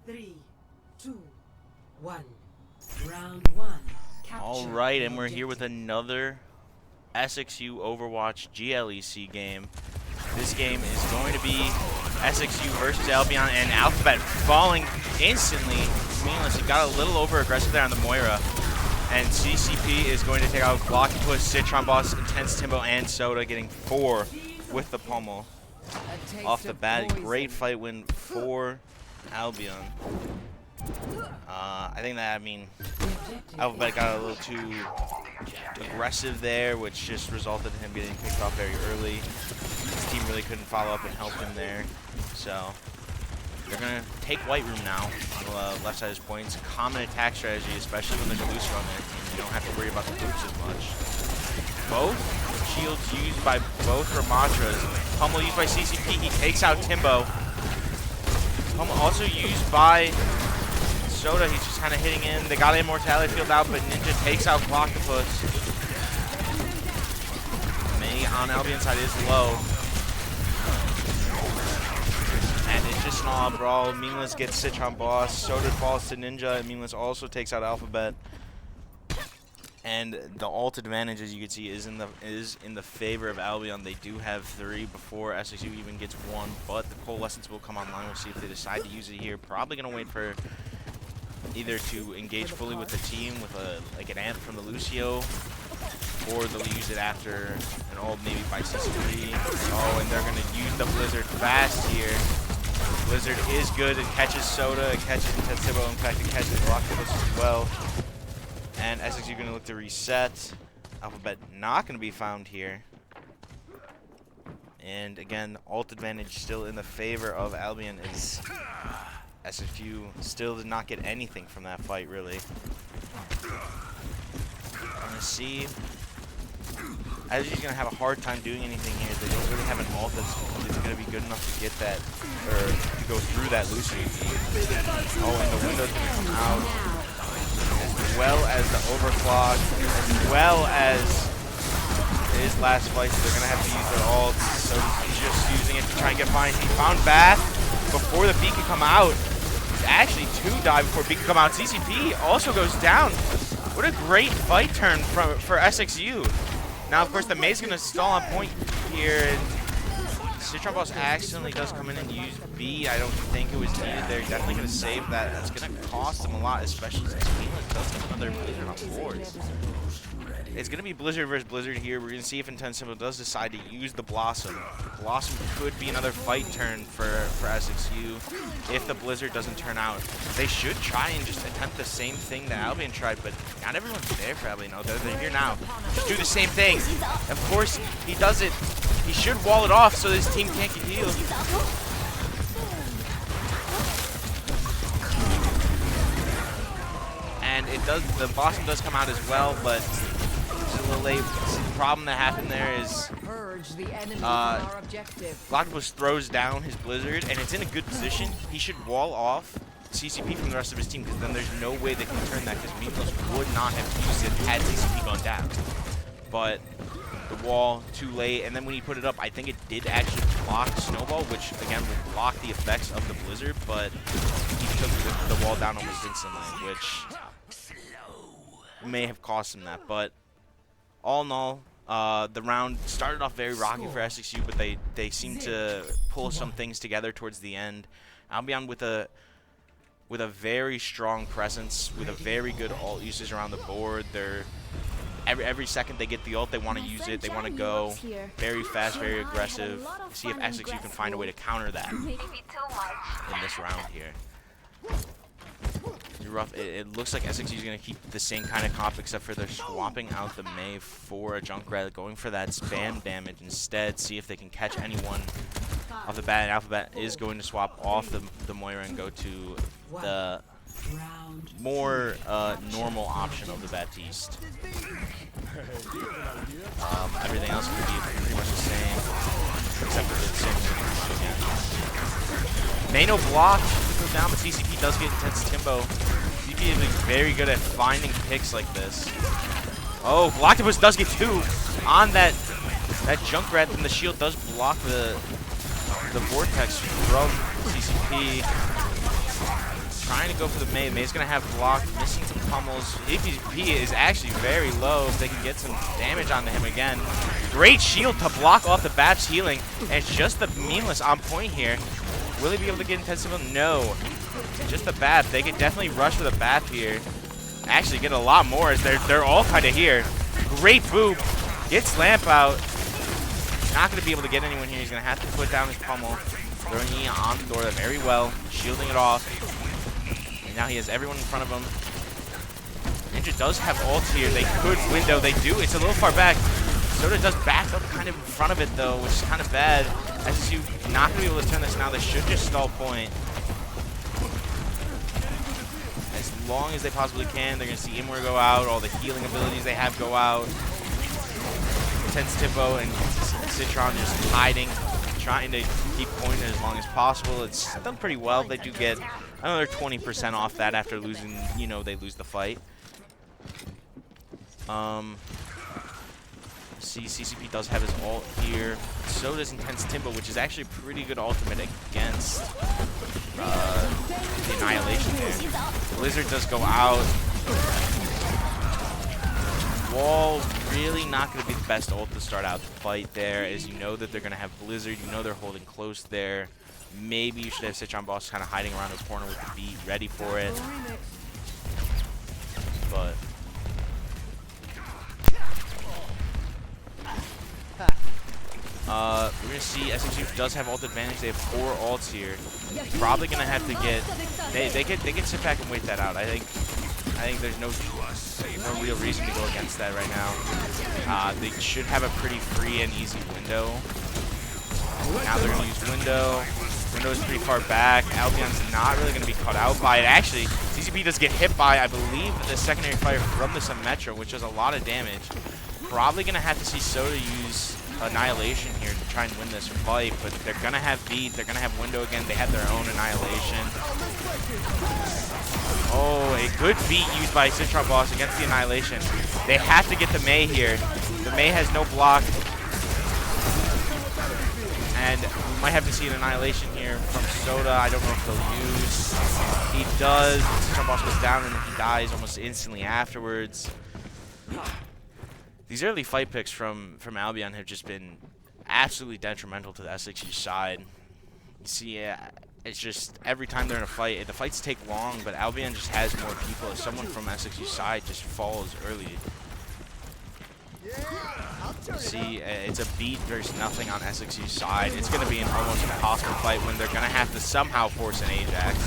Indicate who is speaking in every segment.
Speaker 1: 3, 2, 1. Round 1.
Speaker 2: All right, and we're here with another SXU Overwatch GLEC game. This game is going to be SXU versus Albion, and Alphabet falling instantly. Meaningless. He got a little over aggressive there on the Moira. And CCP is going to take out Glockopus, Citron Boss, Intense Timbo, and Soda, getting 4 with the pummel. Off the bat, great fight win for Albion. I think that, Alphabet got a little too aggressive there, which just resulted in him getting picked off very early. His team really couldn't follow up and help him there. So they're going to take White Room now on the left side of his points. Common attack strategy, especially when there's a Lucio on their team. You don't have to worry about the boots as much. Both shields used by both Ramatras. Pummel used by CCP. He takes out Timbo. Pummel also used by Soda. He's just kind of hitting in. They got an Immortality field out, but Ninja takes out Glockopus. May on Albion's side is low. And it's just an all-out brawl. Meaningless gets Citron Boss. Soda falls to Ninja. And Meaningless also takes out Alphabet. And the ult advantage, as you can see, is in the favor of Albion. They do have 3 before SXU even gets 1, but the Coalescence will come online. We'll see if they decide to use it here. Probably going to wait for either to engage fully with the team with like an amp from the Lucio, or they'll use it after an ult maybe by CC3. Oh, and they're going to use the Blizzard fast here. Blizzard is good. It catches Soda, it catches Intense Timbo. In fact, it catches Glockopus as well. And SXU going to look to reset. Alphabet not going to be found here. And again, ult advantage still in the favor of Albion, as SXU still did not get anything from that fight, really. I'm going to see. SXU's going to have a hard time doing anything here. They don't really have an ult that's going to be good enough to get that, or to go through that Lucio. Oh, and the window's going to come out. As well as the overclock, as well as his last fight, so they're going to have to use their ult. So he's just using it to try and get fine. He found Bath before the beat could come out. Actually, 2 die before beat could come out. CCP also goes down. What a great fight turn for SXU. Now, of course, the May's going to stall on point here. And Citron Boss accidentally does come in and use B. I don't think it was needed. They're definitely going to save that. That's going to cost them a lot, especially since Meaningless does get another Blizzard on board. It's going to be Blizzard versus Blizzard here. We're going to see if Intense Timbo does decide to use the Blossom. Blossom could be another fight turn for SXU if the Blizzard doesn't turn out. They should try and just attempt the same thing that Albion tried, but not everyone's there for Albion. No, they're here now. Just do the same thing. Of course, he does it. He should wall it off so this team can't get healed. And it does. The Blossom does come out as well, but it's a little late. The problem that happened there is Glockopus throws down his Blizzard, and it's in a good position. He should wall off CCP from the rest of his team, because then there's no way they can turn that, because Meaningless would not have used it had CCP gone down. But the wall too late, and then when he put it up, I think it did actually block Snowball, which again will block the effects of the Blizzard, but he took the wall down almost instantly, which may have cost him that. But all in all, the round started off very rocky for SXU, but they seemed to pull some things together towards the end. Albion with a very strong presence, with a very good ult usage around the board. They're Every second they get the ult, they want to use it. They want to go very fast, very aggressive. See if SXU can find a way to counter that in this round here. Rough. It looks like SXU is going to keep the same kind of comp, except for they're swapping out the May for a Junkrat, going for that spam damage instead. See if they can catch anyone off the bat. And Alphabet is going to swap off the Moira and go to the more normal option of the Baptiste. Everything else could be pretty much the same, except for the same again. Mano blocked, goes down, but CCP does get Intense Timbo. CCP is very good at finding picks like this. Oh, Glockopus does get 2 on that Junkrat, and the shield does block the Vortex from CCP. trying to go for the Mei. Mei's going to have block, missing some pummels. APP is actually very low if they can get some damage onto him again. Great shield to block off the Bap's healing. And it's just the Meaningless on point here. Will he be able to get intensive? No. Just the Bap. They could definitely rush for the Bap here. Actually get a lot more as they're all kind of here. Great boop. Gets Lamp out. Not going to be able to get anyone here. He's going to have to put down his pummel. Throwing E on the door very well. Shielding it off. And now he has everyone in front of him. Ninja does have ult here. They could window. They do. It's a little far back. Soda does back up kind of in front of it, though, which is kind of bad. SSU not going to be able to turn this now. They should just stall point. As long as they possibly can, they're going to see Imwer go out. All the healing abilities they have go out. Tense Timbo and Citron just hiding, trying to keep point as long as possible. It's done pretty well. They do get another 20% off that after losing, you know, they lose the fight. See, CCP does have his ult here. So does Intense Timbo, which is actually a pretty good ultimate against the Annihilation there. Blizzard does go out. Wall really not going to be the best ult to start out the fight there, as you know that they're going to have Blizzard. You know they're holding close there. Maybe you should have Citron Boss kind of hiding around the corner with the beat, ready for it. But we're going to see SXU does have ult advantage. They have 4 ults here. Probably going to have to get... They can sit back and wait that out. I think there's no real reason to go against that right now. They should have a pretty free and easy window. Now they're going to use window. Window is pretty far back. Albion's not really going to be caught out by it. Actually, CCP does get hit by, I believe, the secondary fire from the Symmetra, which does a lot of damage. Probably going to have to see Soda use Annihilation here to try and win this fight, but they're going to have beat. They're going to have window again. They have their own Annihilation. Oh, a good beat used by Citron Boss against the Annihilation. They have to get the Mei here. The Mei has no block. And we might have to see an Annihilation here from Soda. I don't know if they'll use. He does. Citron Boss goes down and he dies almost instantly afterwards. These early fight picks from Albion have just been absolutely detrimental to the SXU side. You see, it's just every time they're in a fight, the fights take long, but Albion just has more people. If someone from SXU side just falls early, you see, it's a beat versus nothing on SXU side. It's going to be an almost impossible fight when they're going to have to somehow force an Ajax.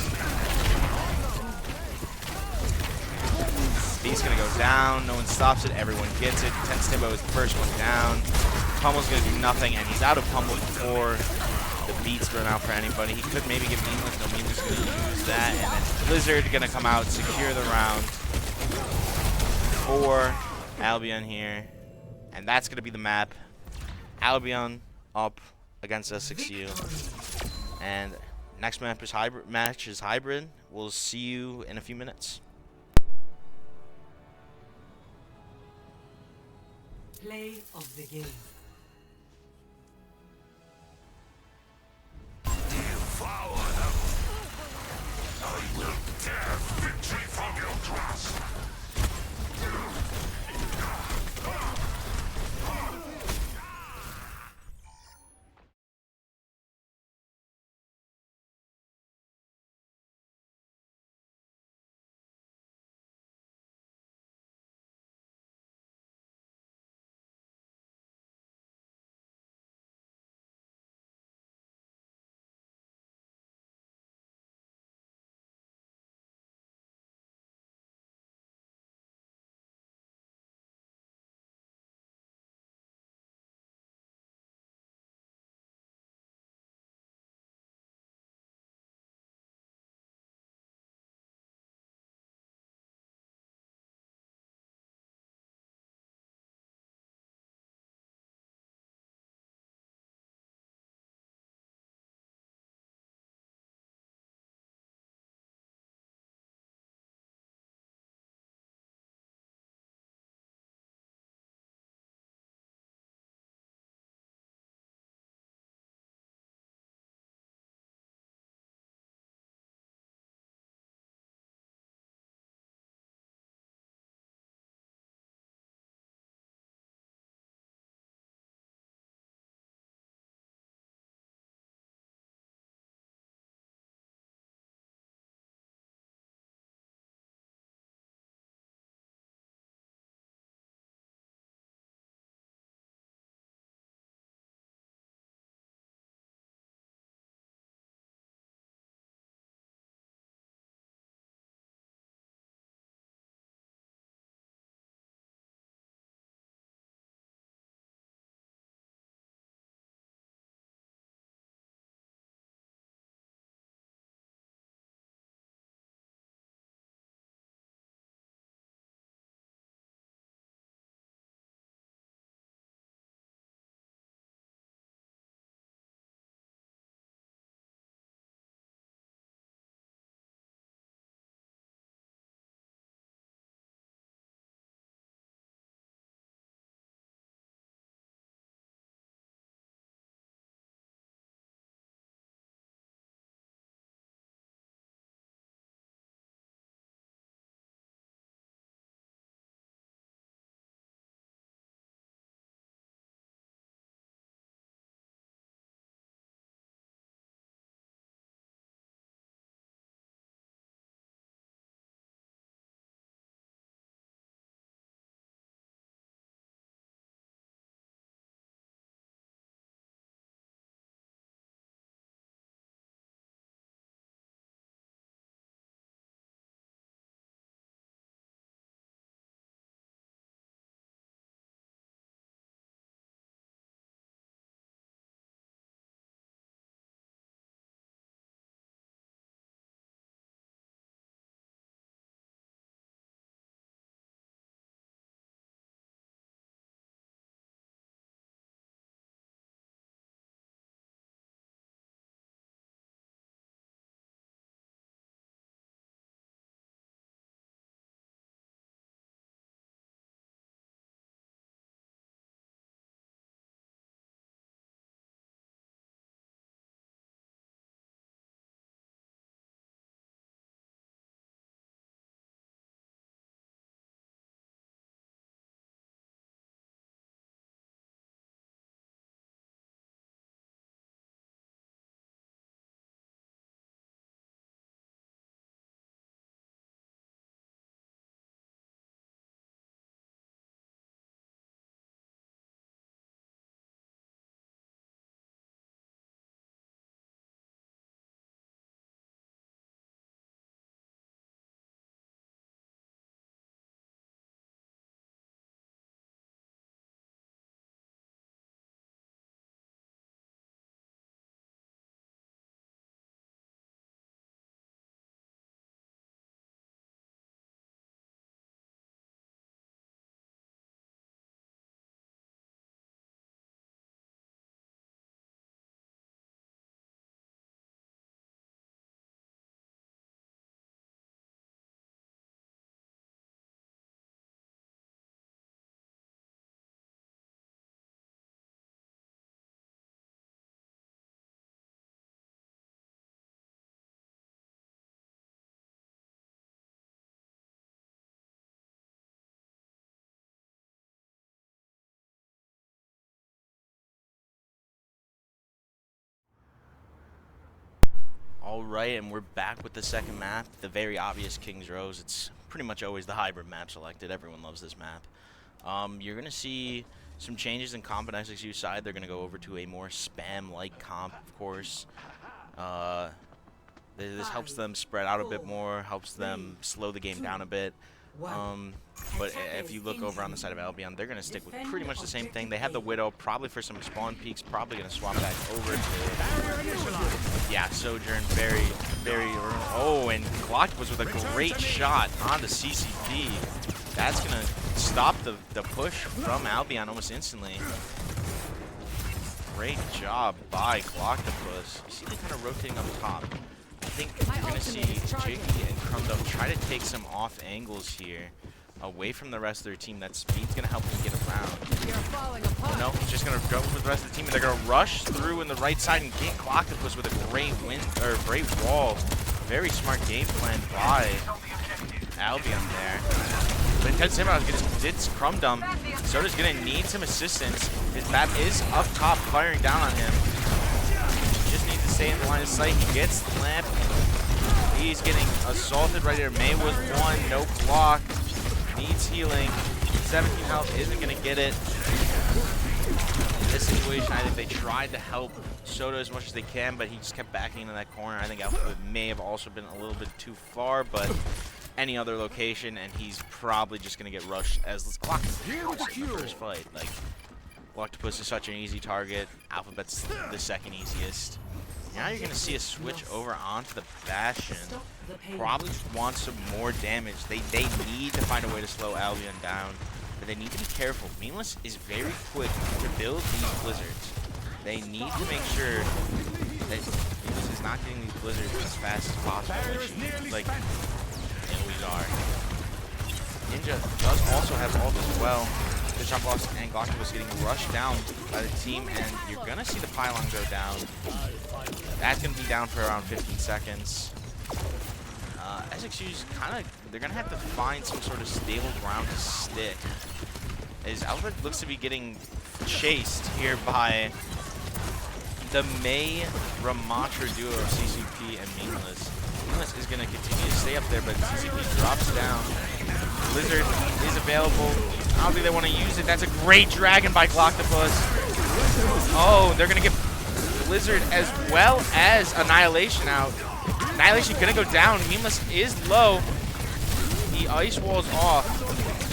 Speaker 2: He's going to go down. No one stops it. Everyone gets it. Tense Timbo is the first one down. Pummel's going to do nothing, and he's out of Pummel before the beats run out for anybody. He could maybe get Meaningless. No, Meaningless going to use that. And then Blizzard going to come out, secure the round for Albion here. And that's going to be the map. Albion up against SXU. And next map is hybrid. We'll see you in a few minutes.
Speaker 1: Play of the game.
Speaker 3: Devour them. I will tear victory from your grasp.
Speaker 2: Alright, and we're back with the second map, the very obvious King's Rows. It's pretty much always the hybrid map selected. Everyone loves this map. You're going to see some changes in comp on SXU side. They're going to go over to a more spam-like comp, of course. This helps them spread out a bit more, helps them slow the game down a bit. But if you look over on the side of Albion, they're going to stick with pretty much the same thing. They have the Widow, probably for some spawn peaks, probably going to swap back over to, yeah, Sojourn, very, oh, and GLEC was with a great shot on the CCP. That's going to stop the push from Albion almost instantly. Great job by GLEC. You see them kind of rotating up top. I think you're going to see Jiggy and Crumdom try to take some off angles here away from the rest of their team. That speed's going to help them get around. Oh, no, he's just going to go with the rest of the team, and they're going to rush through in the right side and get GLEC with a great great wall. Very smart game plan by Albion there. But Intense Simmer gets Crumdom. Soda's going to need some assistance. His map is up top, firing down on him. Just needs to stay in the line of sight. He gets the lamp. He's getting assaulted right here. May was one, no block. Needs healing. 17 health, isn't going to get it. In this situation, I think they tried to help Soda as much as they can, but he just kept backing into that corner. I think Alpha may have also been a little bit too far, but any other location, and he's probably just going to get rushed as GLEC in the first fight. Like, Octopus is such an easy target. Alphabet's the second easiest. Now you're going to see a switch over onto the Bastion. Probably want some more damage. They need to find a way to slow Albion down, but they need to be careful. Meaningless is very quick to build these blizzards. They need to make sure that Meaningless is not getting these blizzards as fast as possible, which, like, we are. Ninja does also have ult as well. The jump off and GLEC was getting rushed down by the team, and you're going to see the pylon go down. That's going to be down for around 15 seconds. SXU's kind of, they're going to have to find some sort of stable ground to stick. As Alpha looks to be getting chased here by the May Ramatra duo of CCP and Meaningless. Meaningless is going to continue to stay up there, but CCP drops down. Blizzard is available. I don't think they want to use it. That's a great dragon by Gloctopus. Oh, they're going to get Blizzard as well as Annihilation out. Annihilation going to go down. Meaningless is low. The ice wall's off.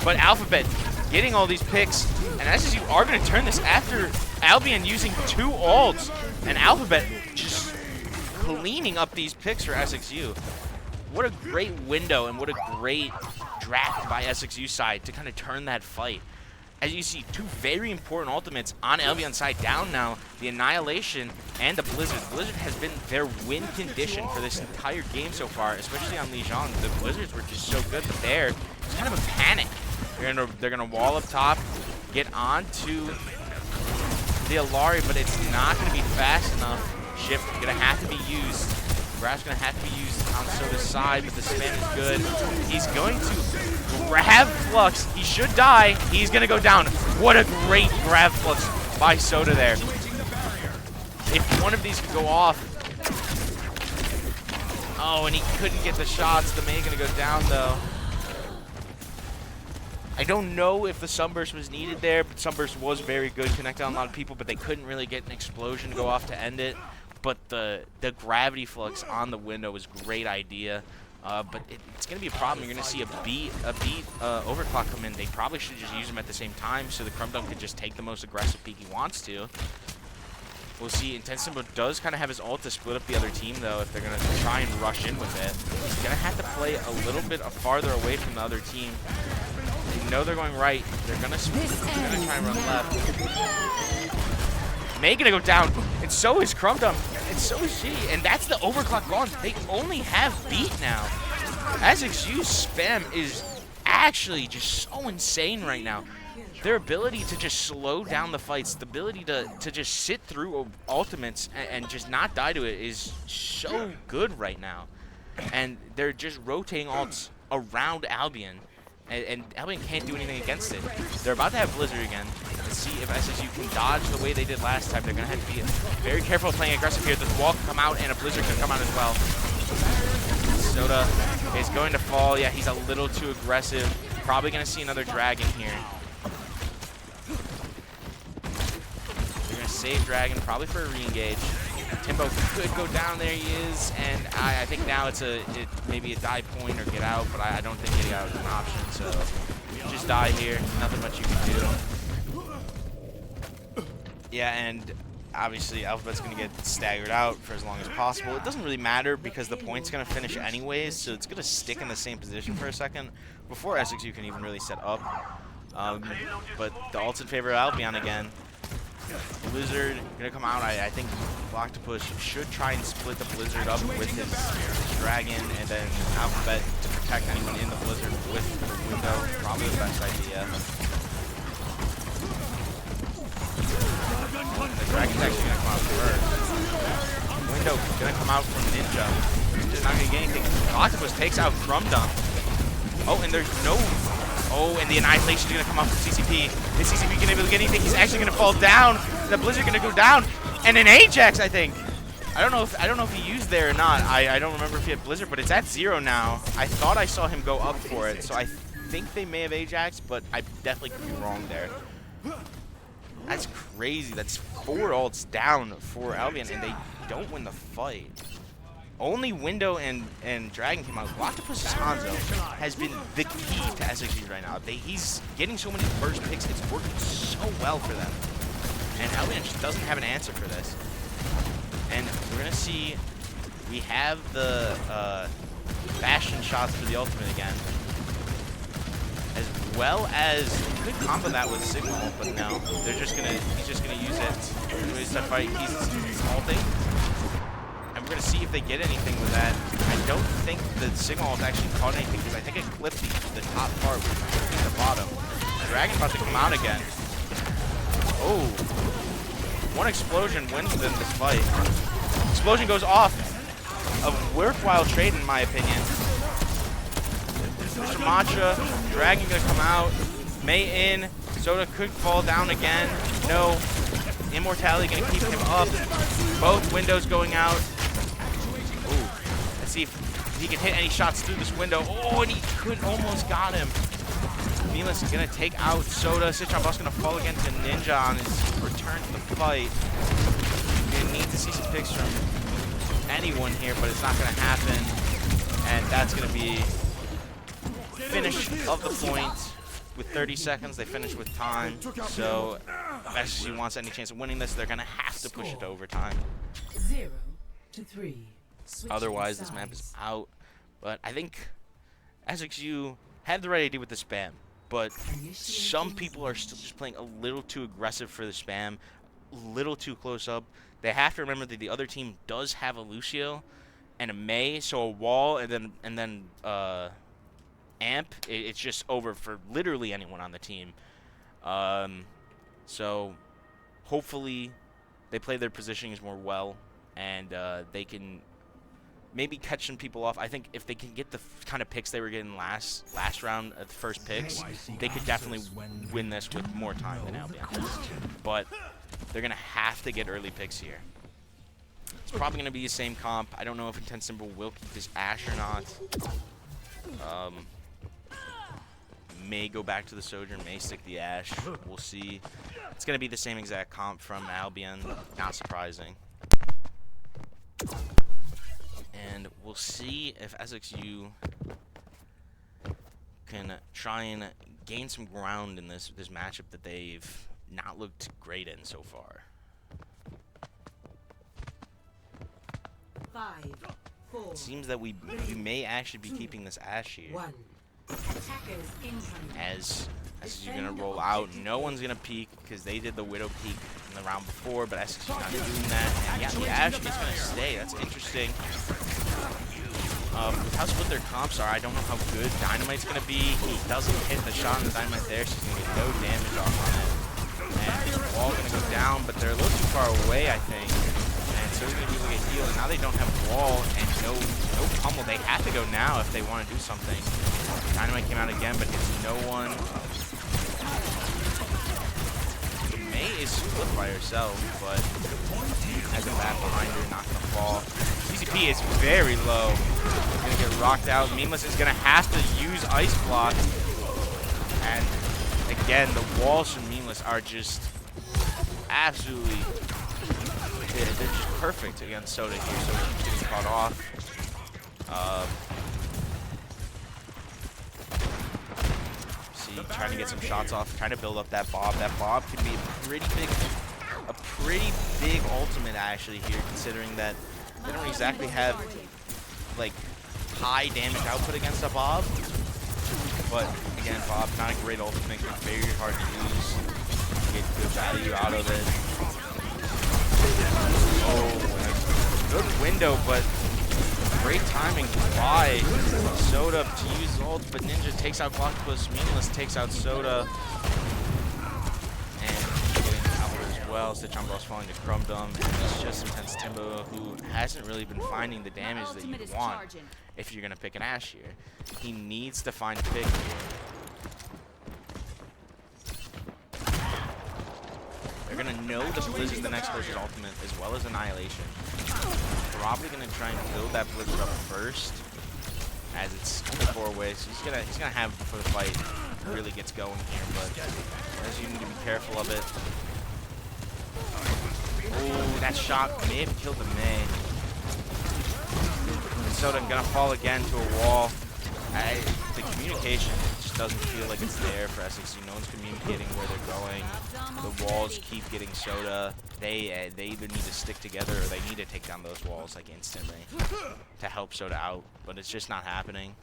Speaker 2: But Alphabet getting all these picks. And SSU are going to turn this after Albion using 2 ults. And Alphabet just cleaning up these picks for SXU. What a great window and what a great draft by SXU side to kind of turn that fight. As you see, 2 very important ultimates on Albion's side down now, the Annihilation and the Blizzard. The Blizzard has been their win condition for this entire game so far, especially on Lijiang. The Blizzards were just so good, but it's kind of a panic. They're gonna wall up top, get onto the Alari, but it's not gonna be fast enough. Shift gonna have to be used. Grab's gonna have to be used on Soda's side, but the spam is good. He's going to grab Flux. He should die. He's gonna go down. What a great grab Flux by Soda there. If one of these could go off. Oh, and he couldn't get the shots. The May gonna go down though. I don't know if the Sunburst was needed there, but Sunburst was very good, connected on a lot of people, but they couldn't really get an explosion to go off to end it. But the gravity flux on the window was a great idea. But it's going to be a problem. You're going to see a beat overclock come in. They probably should just use them at the same time so the Crumdom could just take the most aggressive peek he wants to. We'll see. Intense Simba does kind of have his ult to split up the other team, though, if they're going to try and rush in with it. He's going to have to play a little bit farther away from the other team. They know they're going right. They're going to try and run left. May gonna go down, and so is Crumdom, and so is she, and that's the overclock gone. They only have beat now. SXU's spam is actually just so insane right now. Their ability to just slow down the fights, the ability to just sit through ultimates and just not die to it is so good right now. And they're just rotating ults around Albion. And Albion can't do anything against it. They're about to have Blizzard again. Let's see if SSU can dodge the way they did last time. They're going to have to be very careful playing aggressive here. The wall can come out, and a blizzard can come out as well. Soda is going to fall. Yeah, he's a little too aggressive. Probably going to see another dragon here. They're going to save dragon, probably for a re-engage. Timbo could go down. There he is, and I think now it's maybe a die point or get out, but I don't think getting out is an option, so just die here. Nothing much you can do. Yeah, and obviously Alphabet's going to get staggered out for as long as possible. It doesn't really matter because the point's going to finish anyways, so it's going to stick in the same position for a second before SXU can even really set up. But the ult's in favor of Albion again. Blizzard going to come out. I think Block to Push should try and split the Blizzard up with his dragon, and then Alphabet to protect anyone in the Blizzard with the window. Probably the best idea. The dragon's actually going to come out first. Window going to come out from Ninja. Just not going to get anything. Block to Push takes out Drum Dump. Oh, and there's no... Oh, and the Annihilation is going to come out from CCP. Is CCP going to be able to get anything? He's actually going to fall down. The Blizzard going to go down. And an Ajax, I think. I don't know if he used there or not. I don't remember if he had Blizzard, but it's at 0 now. I thought I saw him go up for it, so I think they may have Ajax, but I definitely could be wrong there. That's crazy. That's 4 ults down for Albion, and they don't win the fight. Only Window and Dragon came out. Octopus's Hanzo has been the key to SXG right now. He's getting so many first picks. It's working so well for them. And Albion just doesn't have an answer for this. And we're going to see, we have the Bastion shots for the ultimate again. As well as, you could combo that with Signal, but no. He's just gonna use it. He's fight. He's ulting. And we're gonna see if they get anything with that. I don't think the Signal ult actually caught anything because I think it clipped the top part with the bottom. Dragon about to come out again. Oh. One explosion wins them this fight. Explosion goes off. A worthwhile trade in my opinion. Mr. Mantra, Dragon gonna come out. May in. Soda could fall down again. No. Immortality gonna keep him up. Both windows going out. Ooh. Let's see if he can hit any shots through this window. Oh, and he could almost got him. Milas is gonna take out Soda. Citron Boss gonna fall against a Ninja on his return to the fight. Gonna need to see some picks from anyone here, but it's not gonna happen. And that's gonna be finish of the point. With 30 seconds, they finish with time. So if SSU wants any chance of winning this, they're gonna have to push it to overtime.
Speaker 1: 0-3.
Speaker 2: Otherwise, this map is out. But I think SXU had the right idea with the spam. But some people are still just playing a little too aggressive for the spam, a little too close up. They have to remember that the other team does have a Lucio and a Mei, so a wall and then amp. It's just over for literally anyone on the team. So hopefully they play their positionings more well and they can maybe catch some people off. I think if they can get the kind of picks they were getting last round at the first picks, they could definitely win this with more time than Albion. But they're going to have to get early picks here. It's probably going to be the same comp. I don't know if Intense Symbol will keep this Ashe or not. May go back to the Sojourn, may stick the Ashe. We'll see. It's going to be the same exact comp from Albion. Not surprising. And we'll see if SXU can try and gain some ground in this matchup that they've not looked great in so far.
Speaker 1: 5, 4.
Speaker 2: It seems that we may actually be keeping this Ashe here.
Speaker 1: 1. Attackers incoming.
Speaker 2: As you're gonna roll out, no one's gonna peek because they did the Widow peek in the round before, but SXU's not doing that. And yeah, the Ashe is gonna stay. That's interesting. With how split their comps are, I don't know how good Dynamite's gonna be. He doesn't hit the shot on the Dynamite there, so he's gonna get no damage off on it. And this wall gonna go down, but they're a little too far away, I think. And so he's gonna be able to get healed. And now they don't have wall and no pummel. They have to go now if they want to do something. Dynamite came out again, but hits no one. is split by herself, but has a bat behind her, not gonna fall. CCP is very low. Gonna get rocked out. Meaningless is gonna have to use Ice Block. And again, the walls from Meaningless are just absolutely, they're just perfect against Soda here. Soda keeps getting caught off. See, trying to get some shots off, trying to build up that Bob. That Bob could be a pretty big ultimate actually here, considering that they don't exactly have like high damage output against a Bob. But again, Bob, not a great ultimate, very hard to use. Get good value out of it. Oh, good window, but great timing by Soda to use his ult, but Ninja takes out Gloctopus, Meaningless takes out Soda. And getting out as well. Stitchon Bros falling to Crumdom, and it's just Intense Timbo, who hasn't really been finding the damage that you want if you're going to pick an Ashe here. He needs to find a pick here. They're going to know the Blizz is the next person's ultimate, as well as Annihilation. Probably going to try and build that Blizzard up first, as it's only 4 ways. So he's gonna have it before the fight really gets going here, but as you need to be careful of it. Oh, that shot may have killed the Mei. Soda gonna fall again to a wall. The communication just doesn't feel like it's there for SXU. No one's communicating where they're going. The walls keep getting Soda. They either need to stick together or they need to take down those walls like instantly to help Soda out, but it's just not happening.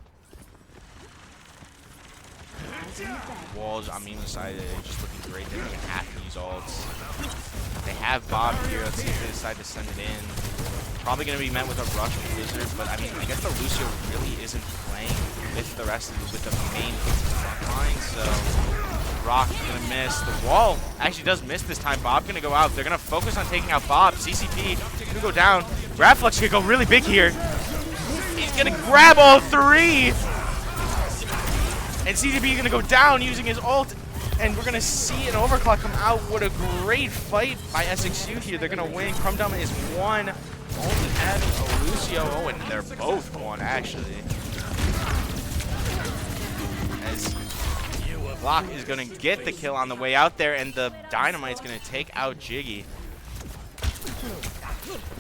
Speaker 2: Walls on Meaningless side are just looking great. They don't even have to use ults. They have Bob here. Let's see if they decide to send it in. Probably going to be met with a rush from Blizzard, but I mean, I guess the Lucio really isn't playing with the rest of with the main front line, so Rock going to miss. The wall actually does miss this time. Bob going to go out. They're going to focus on taking out Bob. CCP going to go down. Grabflex going to go really big here. He's going to grab all 3. And CCP is going to go down using his ult. And we're going to see an overclock come out. What a great fight by SXU here. They're going to win. Crumdom is 1. Only having a Lucio. Oh, and they're both 1, actually. As Block is going to get the kill on the way out there, and the Dynamite's going to take out Jiggy.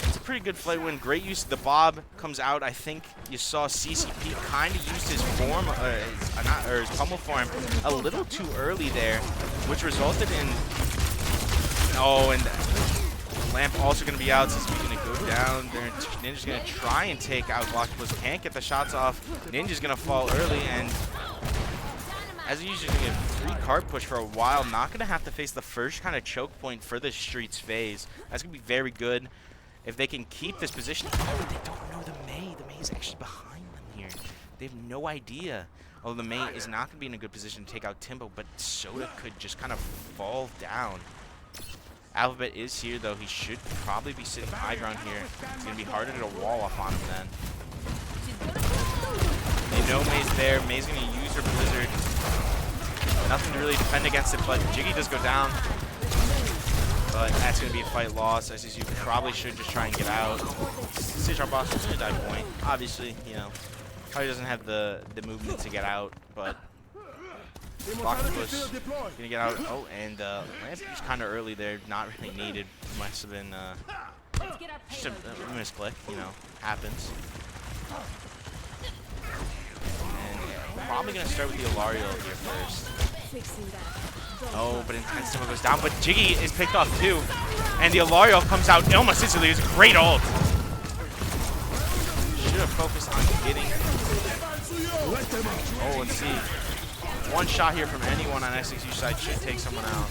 Speaker 2: It's a pretty good fight win. Great use. The Bob comes out. I think you saw CCP kind of used his form, his pummel form a little too early there, which resulted in. Oh, and Lamp also going to be out. CCP going to go down. Ninja's going to try and take out Gloctopus. Can't get the shots off. Ninja's going to fall early, and as usually going to get free card push for a while. Not going to have to face the first kind of choke point for the Streets phase. That's going to be very good if they can keep this position. Oh, they don't know the Mei. The Mei is actually behind them here. They have no idea. Although the Mei is not going to be in a good position to take out Timbo, but Soda could just kind of fall down. Alphabet is here, though. He should probably be sitting high ground here. It's going to be harder to wall off on him then. They know Mei's there. Mei's going to use her Blizzard. Nothing to really defend against it, but Jiggy does go down. But that's going to be a fight loss. SSU probably should just try and get out. Stitchon Boss is going to die point. Obviously, you know, probably doesn't have the movement to get out, but Gloctopus gonna get out. Oh, and Lamp used kind of early there, not really needed. Must have been just a misclick, you know, happens. And probably gonna start with the Ilario here first. Oh, but Intense Timbo goes down, but Jiggy is picked off too, and the Ilario comes out almost instantly. It's a great ult. Should have focused on getting. Oh, let's see. One shot here from anyone on SXU side should take someone out.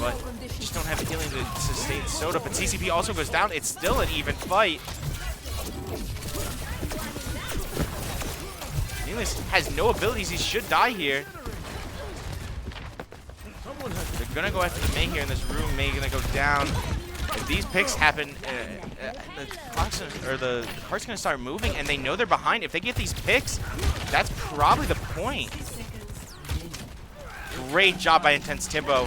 Speaker 2: But just don't have the healing to sustain Soda. But CCP also goes down. It's still an even fight. Meaningless has no abilities. He should die here. They're going to go after the Mei here in this room. Mei going to go down. If these picks happen, the cart's going to start moving, and they know they're behind. If they get these picks, that's probably the point. Great job by Intense Timbo.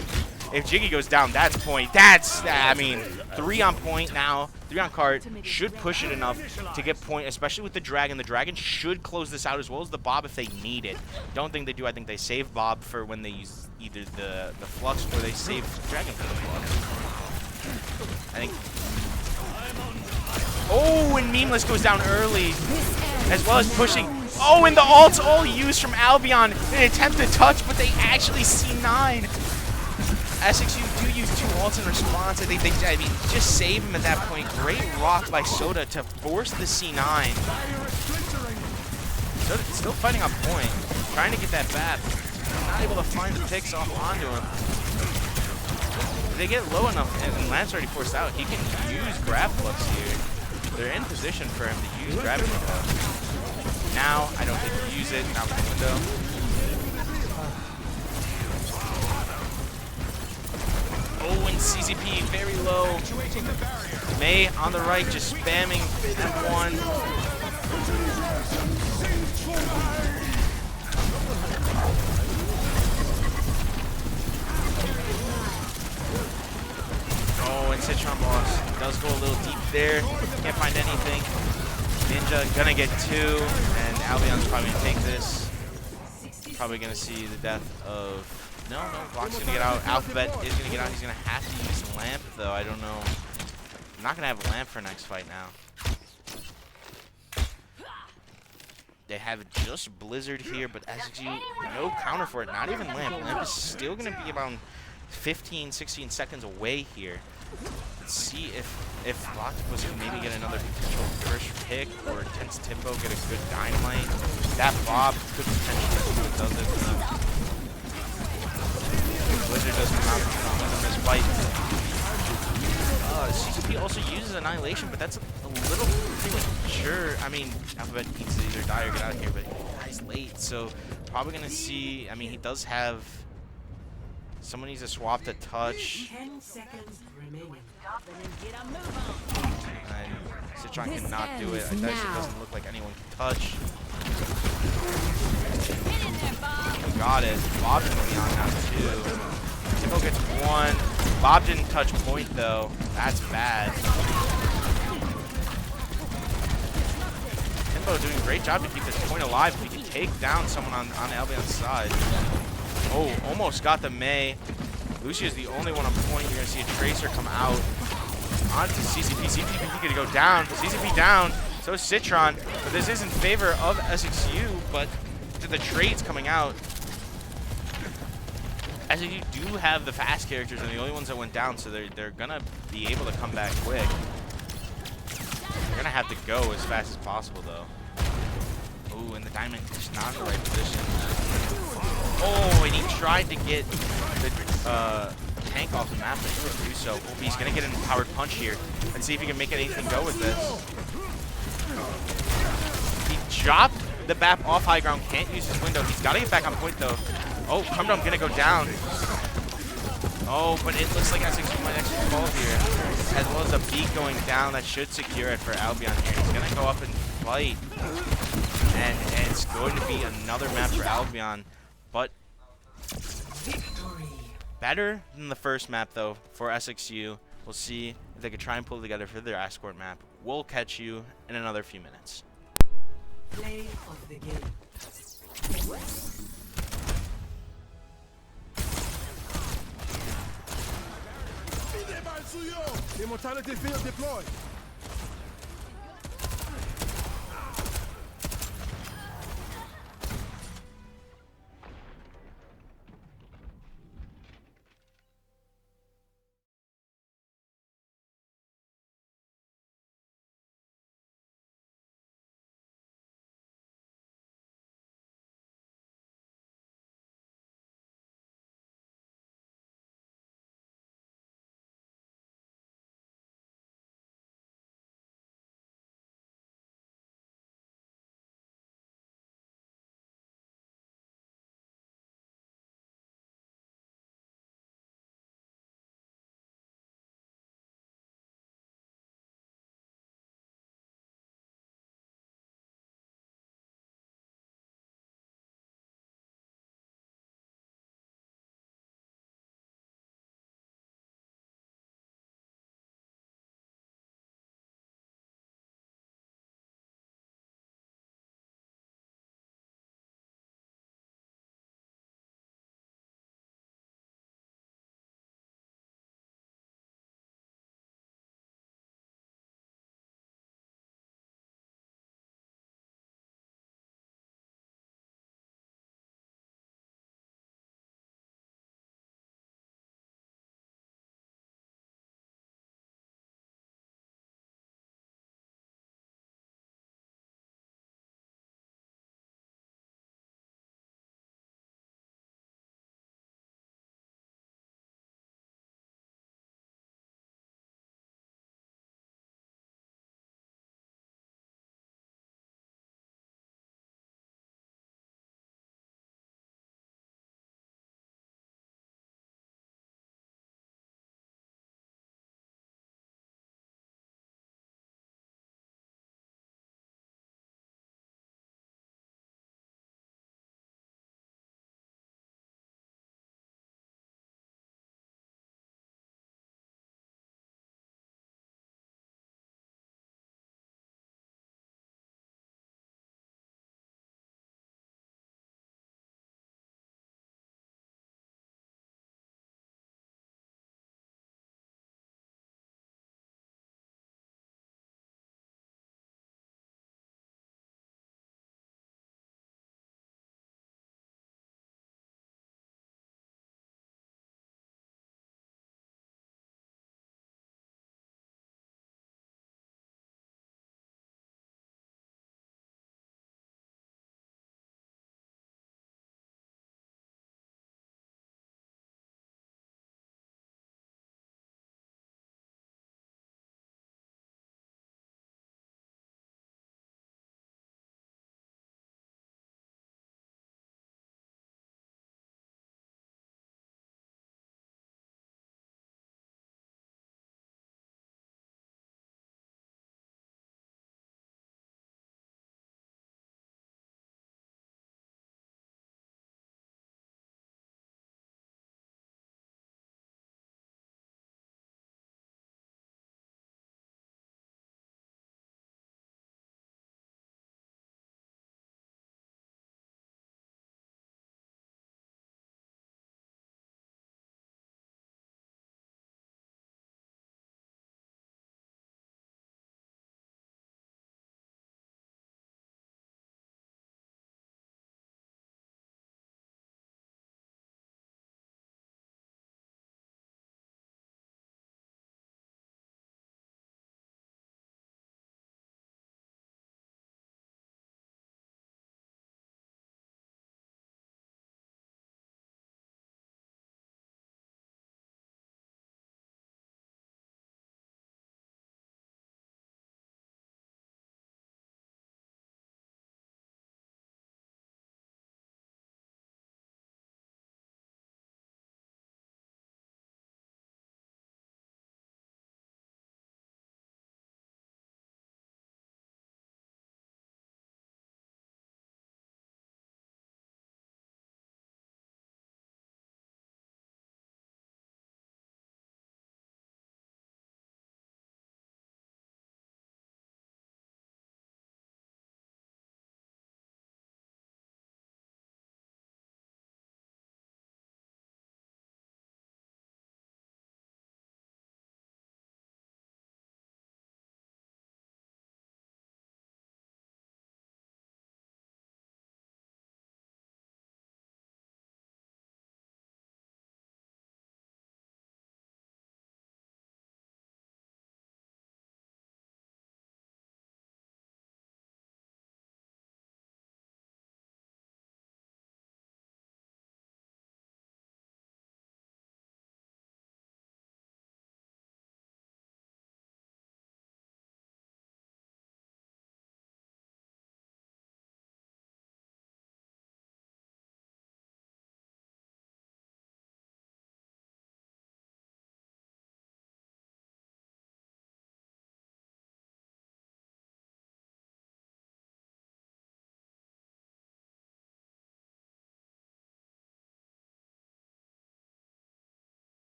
Speaker 2: If Jiggy goes down, that's point. That's, I mean, 3 on point now. 3 on cart. Should push it enough to get point, especially with the Dragon. The Dragon should close this out as well as the Bob if they need it. Don't think they do. I think they save Bob for when they use either the Flux or they save Dragon for the Flux. I think. Oh, and Memeless goes down early, as well as pushing. Oh, and the ults all used from Albion in an attempt to touch, but they actually C9. SXU do use 2 ults in response. I mean, just save him at that point. Great rock by Soda to force the C9. Soda still fighting on point, trying to get that BAP. Not able to find the picks off onto him. If they get low enough, and Lance already forced out, he can use Grab Flux here. They're in position for him to use Gravity Flux. Now, I don't think he use it. Now with the window. Oh, and CCP very low. May on the right just spamming M1. Oh, and Citron boss does go a little deep there. Can't find anything. Ninja gonna get 2, and Albion's probably gonna take this. Probably gonna see the death of. No, Block's gonna get out. Alphabet is gonna get out. He's gonna have to use Lamp, though. I don't know. I'm not gonna have Lamp for next fight now. They have just Blizzard here, but SXU, no counter for it. Not even Lamp. Lamp is still gonna be about 15, 16 seconds away here. Let's see if Octopus can maybe get another potential first pick, or Tense Timbo get a good dynamite. That Bob could potentially do what does it for them. Blizzard does come out in this fight. CCP also uses Annihilation, but that's a little premature. I mean, Alphabet needs to either die or get out of here, but he dies late, so probably gonna see. I mean, he does have. Someone needs to swap the touch.
Speaker 1: 10 seconds remaining.
Speaker 2: And Citron cannot do it. It doesn't look like anyone can touch. Got it. Bob's gonna be on now too. Timbo gets 1. Bob didn't touch point though. That's bad. Timbo doing a great job to keep this point alive. We can take down someone on Albion's side. Oh, almost got the May. Lucia is the only one on point. You're going to see a Tracer come out. On to CCP. CCP going to go down. CCP down. So is Citron. But this is in favor of SXU, but the trades coming out. SXU do have the fast characters, and the only ones that went down, so they're going to be able to come back quick. They're going to have to go as fast as possible, though. Ooh, and the Diamond is not in the right position. Oh, and he tried to get the tank off the map, but he couldn't do so. Oh, he's going to get an Empowered Punch here. Let's see if he can make anything go with this. He dropped the BAP off high ground, can't use his window. He's got to get back on point, though. Oh, Crumdom going to go down. Oh, but it looks like SXU might actually fall here. As well as a beat going down that should secure it for Albion here. He's going to go up and fight. And it's going to be another map for Albion. But better than the first map, though, for SXU. We'll see if they can try and pull together for their escort map. We'll catch you in another few minutes.
Speaker 1: Play of the game.
Speaker 4: Immortality field deployed.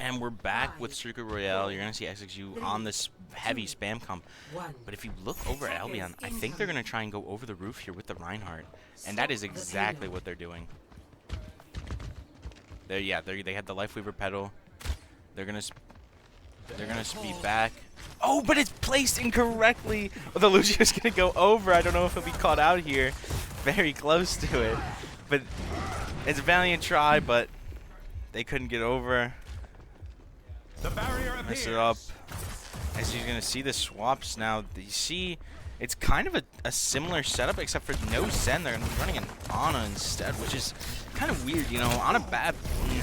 Speaker 2: And we're back with Circuit Royale. You're going to see XXU on this heavy spam comp. But if you look over at Albion, I think they're going to try and go over the roof here with the Reinhardt. And that is exactly what they're doing. They had the Lifeweaver pedal. They're going to speed back. Oh, but it's placed incorrectly. Well, the Lucio's going to go over. I don't know if he'll be caught out here. Very close to it. But it's a valiant try, but they couldn't get over.
Speaker 3: The barrier
Speaker 2: Mess it up. As you're going to see the swaps now. You see, it's kind of a similar setup, except for no Zen. They're going to be running an Ana instead, which is kind of weird. You know, Ana Bab,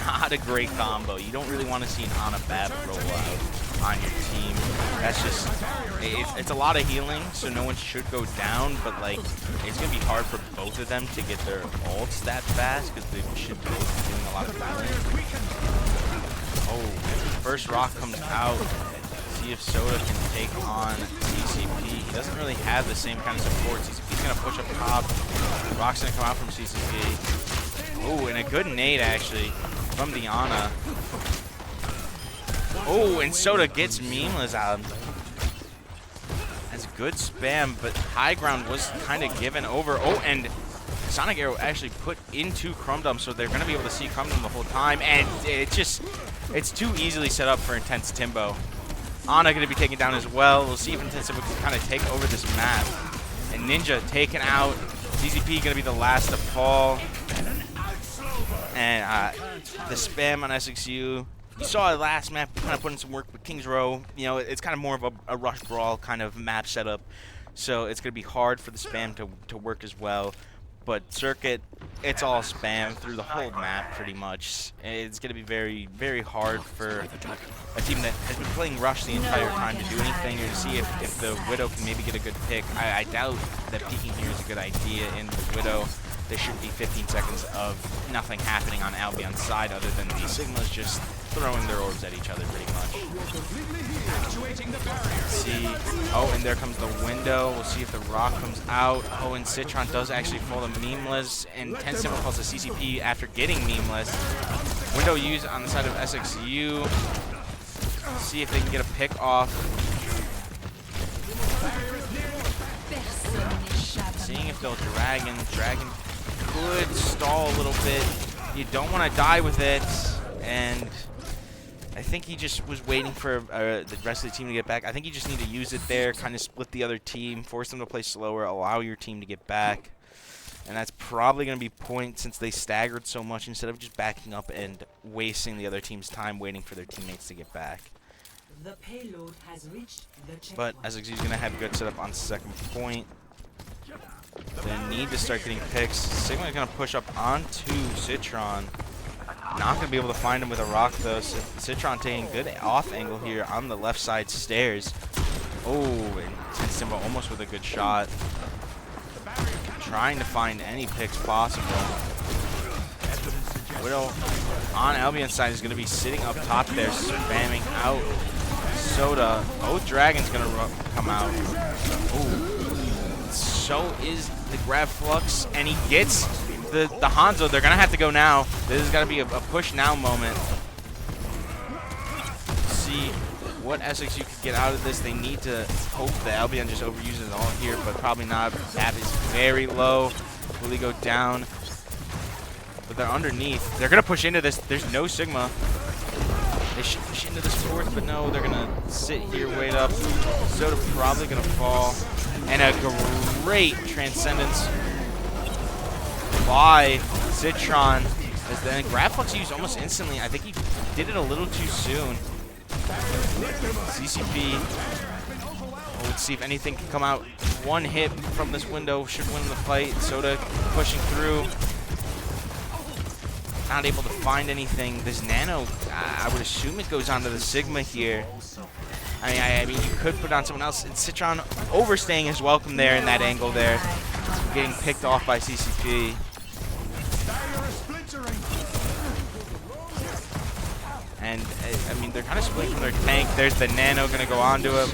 Speaker 2: not a great combo. You don't really want to see an Ana Bab roll out on your team. That's just, it's a lot of healing, so no one should go down, but like, it's going to be hard for both of them to get their ults that fast, because they should both be doing a lot of damage. Oh, first rock comes out. See if Soda can take on CCP. He doesn't really have the same kind of support. CCP's going to push up top. Rock's going to come out from CCP. Oh, and a good nade, actually, from the Ana. Oh, and Soda gets memeless out. That's good spam, but high ground was kind of given over. Oh, and Sonic Arrow actually put into Crumdom, so they're going to be able to see Crumdom the whole time. And it's too easily set up for Intense Timbo. Ana going to be taken down as well. We'll see if Intense Timbo can kind of take over this map. And Ninja taken out. CCP going to be the last to fall. And the spam on SXU. You saw it last map, kind of put in some work with Kings Row. You know, it's kind of more of a rush brawl kind of map setup. So it's going to be hard for the spam to work as well. But Circuit, it's all spam through the whole map pretty much. It's going to be very, very hard for a team that has been playing Rush the entire time to do anything, or to see if the Widow can maybe get a good pick. I doubt that peeking here is a good idea in the Widow. There should be 15 seconds of nothing happening on Albion's side other than the Sigmas just throwing their orbs at each other pretty much. See, oh, and there comes the window. We'll see if the rock comes out. Oh, and Citron does actually fall to memeless, and 10 Simple calls the CCP after getting memeless. Window used on the side of SXU. See if they can get a pick off. Seeing if they'll Dragon could stall a little bit. You don't want to die with it, and I think he just was waiting for the rest of the team to get back. I think you just need to use it there, kind of split the other team, force them to play slower, allow your team to get back. And that's probably going to be point since they staggered so much instead of just backing up and wasting the other team's time waiting for their teammates to get back.
Speaker 1: The payload has reached the checkpoint.
Speaker 2: But SXU's going to have a good setup on second point. They need to start getting picks. Sigma's going to push up onto Citron. Not going to be able to find him with a rock, though. Citron taking good off angle here on the left side stairs. Oh, and Simba almost with a good shot. Trying to find any picks possible. Widow on Albion's side is going to be sitting up top there, spamming out Soda. Oh, Dragon's going to come out. Oh. So is the grab flux, and he gets the Hanzo. They're gonna have to go now. This is gonna be a push now moment. See what SXU could get out of this. They need to hope that Albion just overuses it all here, but probably not. Tap is very low. Will he go down? But they're underneath. They're gonna push into this. There's no Sigma. They should push into this fourth, but no, they're gonna sit here, wait up. Soda probably gonna fall. And a great transcendence by Citron. As then grab flux used almost instantly. I think he did it a little too soon. CCP. Well, let's see if anything can come out. One hit from this window should win the fight. Soda pushing through. Not able to find anything. This Nano, I would assume it goes onto the Sigma here. I mean, you could put on someone else. And Citron overstaying his welcome there in that angle there. Getting picked off by CCP. And, I mean, they're kind of splitting from their tank. There's the Nano going to go onto him.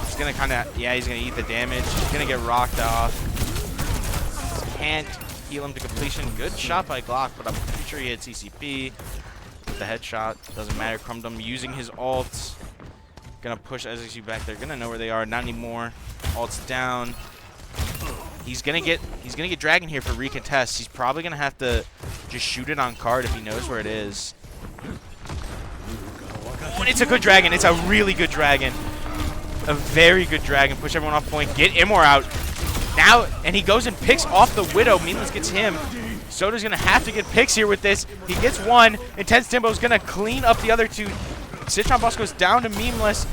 Speaker 2: He's going to kind of, yeah, he's going to eat the damage. He's going to get rocked off. Can't heal him to completion. Good shot by GLEC, but I'm pretty sure he hit CCP. with the headshot. Doesn't matter. Crumdom using his ult. Gonna push SXU back. They're gonna know where they are. Not anymore. Ult's down. He's gonna get Dragon here for recontest. He's probably gonna have to just shoot it on card if he knows where it is. Oh, and it's a good Dragon. It's a really good Dragon. A very good Dragon. Push everyone off point. Get Immor out. Now, and he goes and picks off the Widow. Meaningless gets him. Soda's gonna have to get picks here with this. He gets one. Intense Timbo's gonna clean up the other two. Citron Boss goes down to Meaningless.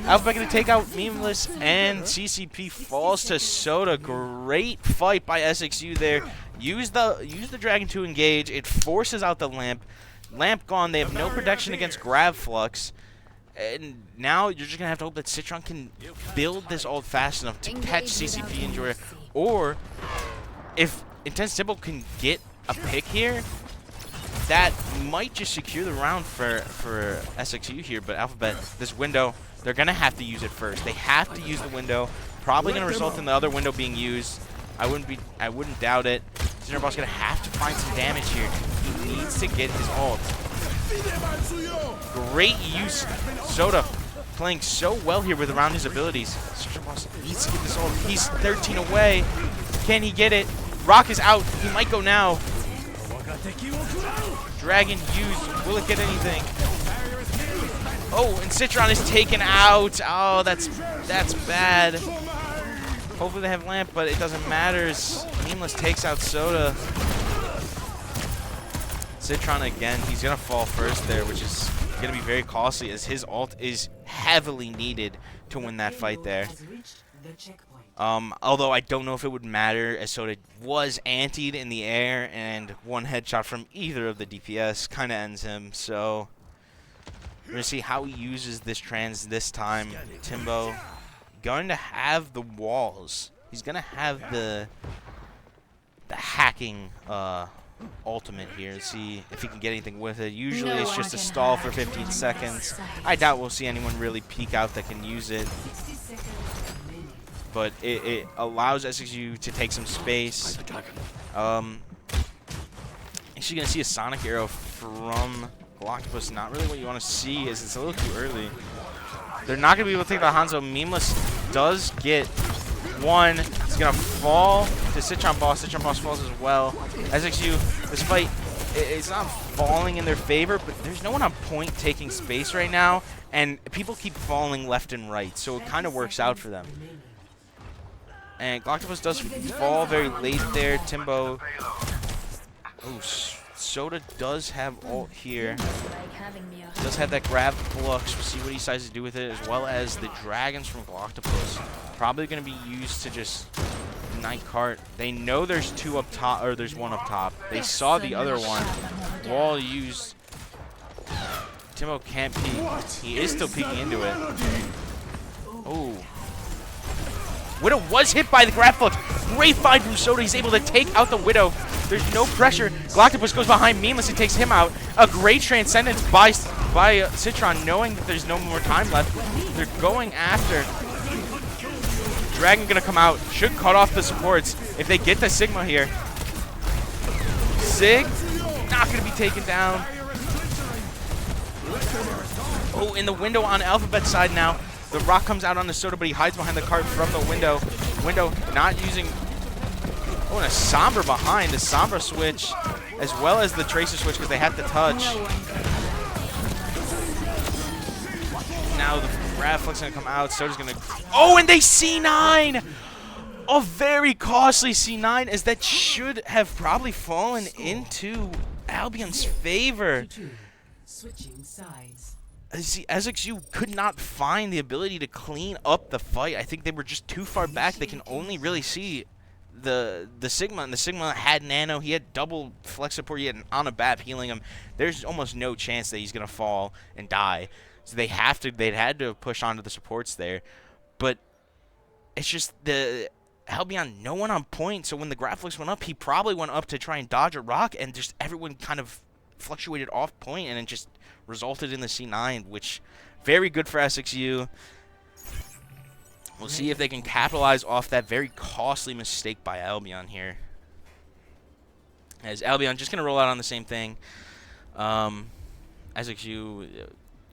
Speaker 2: Alphabet gonna take out Meaningless, and CCP falls to Soda. Great fight by SXU there. Use the Dragon to engage. It forces out the Lamp. Lamp gone. They have no protection against Grav Flux. And now you're just gonna have to hope that Citron can build this ult fast enough to catch CCP and Joy. Or if Intense Timbo can get a pick here, that might just secure the round for SXU here. But Alphabet, this window, they're gonna have to use it first. They have to use the window. Probably gonna result in the other window being used. I wouldn't doubt it. Citron Boss gonna have to find some damage here. He needs to get his ult. Great use. Soda playing so well here with around his abilities. Citron Boss needs to get this ult. He's 13 away. Can he get it? Rock is out. He might go now. Dragon used. Will it get anything? Oh, and Citron is taken out. Oh, that's bad. Hopefully they have Lamp, but it doesn't matter. Meaningless takes out Soda. Citron again. He's going to fall first there, which is going to be very costly as his ult is heavily needed to win that fight there. Although I don't know if it would matter, as Soda was antied in the air, and one headshot from either of the DPS kind of ends him. So we're going to see how he uses this trans this time. Timbo going to have the walls. He's going to have the hacking ultimate here and see if he can get anything with it. Usually it's just a stall for 15 seconds. I doubt we'll see anyone really peek out that can use it. But it allows SXU to take some space. Actually going to see a Sonic Arrow from Galactopus. Not really what you want to see, as it's a little too early. They're not going to be able to take the Hanzo. Meaningless does get one. It's going to fall to Citron Boss. Citron Boss falls as well. SXU, this fight, it's not falling in their favor, but there's no one on point taking space right now, and people keep falling left and right, so it kind of works out for them. And Galactopus does fall very late there. Timbo. Oh, Soda does have ult here. Does have that grab flux. We'll see what he decides to do with it, as well as the dragons from Galactopus. Probably going to be used to just night cart. They know there's two up top, or there's one up top. They saw the other one. Wall used. Timbo can't peek. He is still peeking into it. Oh. Widow was hit by the grab flux. Great find from Soda. He's able to take out the Widow. There's no pressure. Galactopus goes behind Meaningless and takes him out. A great transcendence by Citron, knowing that there's no more time left. They're going after. Dragon gonna come out. Should cut off the supports if they get the Sigma here. Sig not gonna be taken down. Oh, in the window on Alphabet side now. The Rock comes out on the Soda, but he hides behind the cart from the window. Window not using. Oh, and a Sombra behind. The Sombra switch, as well as the Tracer switch, because they have to touch. Now the grab flux going to come out. Soda's going to. Oh, and they C9! A very costly C9, as that should have probably fallen into Albion's favor.
Speaker 1: Switching sides.
Speaker 2: See, SXU could not find the ability to clean up the fight. I think they were just too far back. They can only really see the Sigma, and the Sigma had nano. He had double flex support. He had on a BAP healing him. There's almost no chance that he's gonna fall and die. So they'd had to push onto the supports there. But it's just the Albion, no one on point. So when the graphics went up, he probably went up to try and dodge a rock, and just everyone kind of fluctuated off point, and it just resulted in the C9, which very good for SXU. We'll see if they can capitalize off that very costly mistake by Albion here. As Albion just going to roll out on the same thing. SXU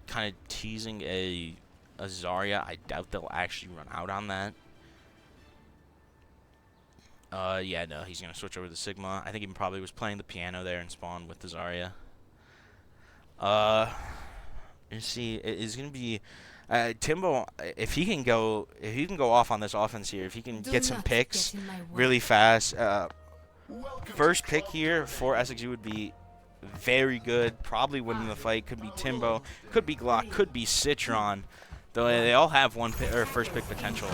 Speaker 2: kind of teasing a Zarya. I doubt they'll actually run out on that. Yeah, no, he's going to switch over to Sigma. I think he probably was playing the piano there and spawn with the Zarya. You see, it's going to be Timbo. If he can go off on this offense here, if he can get some picks really fast. First pick here for SXU would be very good. Probably winning the fight. Could be Timbo, could be GLEC, could be Citron. Though they all have one pick, or first pick potential.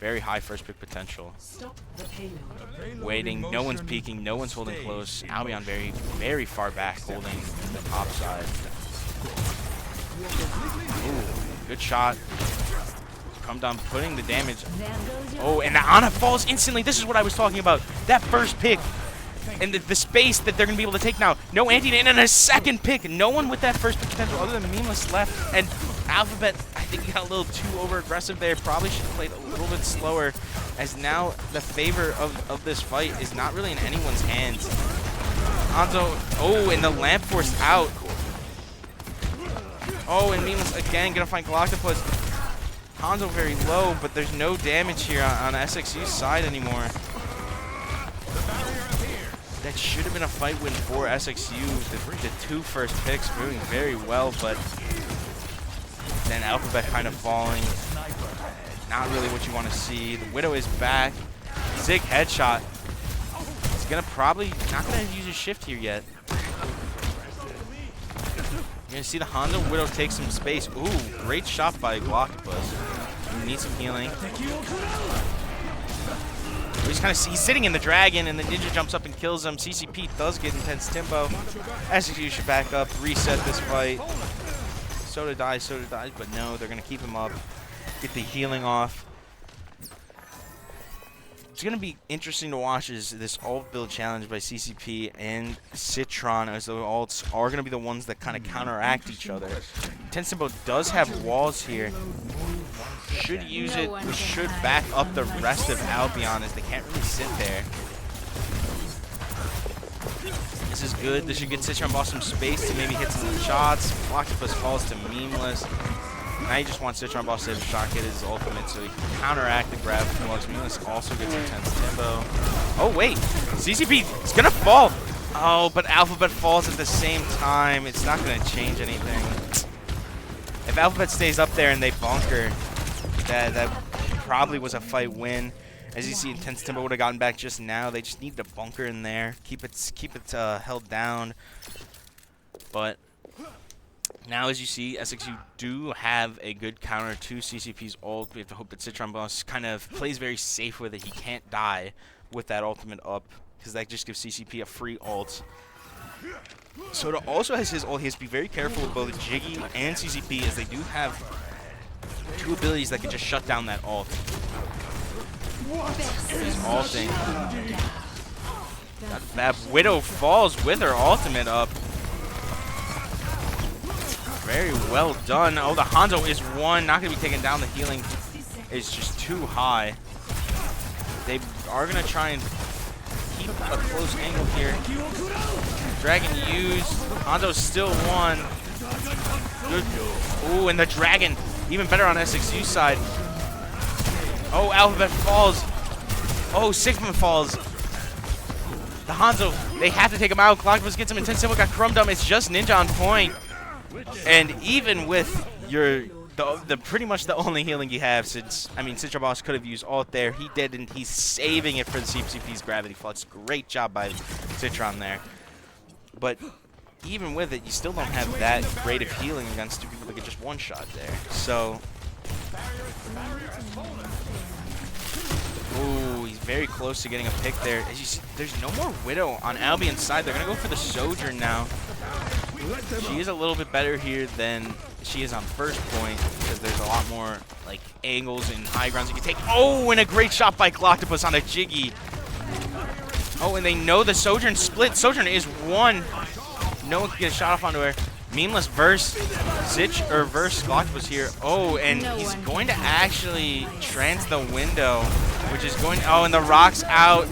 Speaker 2: Very high first pick potential. Waiting, no one's peeking, no one's holding close. Albion very, very far back, holding the top side. Ooh, good shot. Come down, putting the damage. Oh, and the Ana falls instantly. This is what I was talking about. That first pick. And the space that they're going to be able to take now. No anti, and then a second pick. No one with that first pick potential other than Memeless left. And Alphabet, I think he got a little too over-aggressive there. Probably should have played a little bit slower, as now the favor of this fight is not really in anyone's hands. Hanzo, oh, and the lamp forced out. Oh, and Memeless again going to find Galactopus. Hanzo very low, but there's no damage here on SXU's side anymore. That should have been a fight win for SXU. The two first picks doing very well, but then Alphabet kind of falling. Not really what you want to see. The Widow is back. Zig headshot. He's gonna probably not gonna use his shift here yet. You're gonna see the Honda Widow take some space. Ooh, great shot by Galactopus. He needs some healing. He's sitting in the dragon, and the ninja jumps up and kills him. CCP does get intense tempo. SXU should back up, reset this fight. Soda dies, but no, they're gonna keep him up, get the healing off. It's gonna be interesting to watch is this alt build challenge by CCP and Citron, as the alts are gonna be the ones that kind of counteract each other. Intense tempo does have walls here. Should use it. We should back up the rest of Albion, as they can't really sit there. This is good. This should get Citron Boss some space to maybe hit some shots. Galactopus falls to Memeless. Now you just want Citron Boss to shot get his ultimate so he can counteract the grab from Memeless. Also gets intense tempo. Oh wait, CCP is gonna fall. Oh, but Alphabet falls at the same time. It's not gonna change anything. If Alphabet stays up there and they bunker, that probably was a fight win. As you see, Intense Timber would have gotten back just now. They just need to bunker in there, keep it held down. But now, as you see, SXU do have a good counter to CCP's ult. We have to hope that Citron Boss kind of plays very safe with it. He can't die with that ultimate up, because that just gives CCP a free ult. Soda also has his ult. He has to be very careful with both Jiggy and CCP, as they do have two abilities that can just shut down that ult. He's ulting. That Widow falls with her ultimate up. Very well done. Oh, the Hanzo is one. Not going to be taken down. The healing is just too high. They are going to try and keep a close angle here. Dragon used. Hanzo's still one. Good. Ooh, and the Dragon. Even better on SXU side. Oh, Alphabet falls. Oh, Sigma falls. The Hanzo, they have to take him out. Galactopus gets him. Intense Symbol got crumbed up. It's just Ninja on point. And even with your pretty much the only healing you have, since I mean Citron Boss could have used ult there, he didn't. He's saving it for the CCP's Gravity Flux. Great job by Citron there. But even with it, you still don't have that great of healing against two people that get just one shot there. So, ooh, he's very close to getting a pick there. As you see, there's no more Widow on Albion's side. They're gonna go for the Sojourn now. She is a little bit better here than she is on first point, because there's a lot more like angles and high grounds you can take. Oh, and a great shot by Galactopus on a Jiggy. Oh, and they know the Sojourn split. Sojourn is one. No one can get a shot off onto her. Memeless verse Galactopus here. Oh, and he's going to actually trans the window, which is going. Oh, and the rock's out.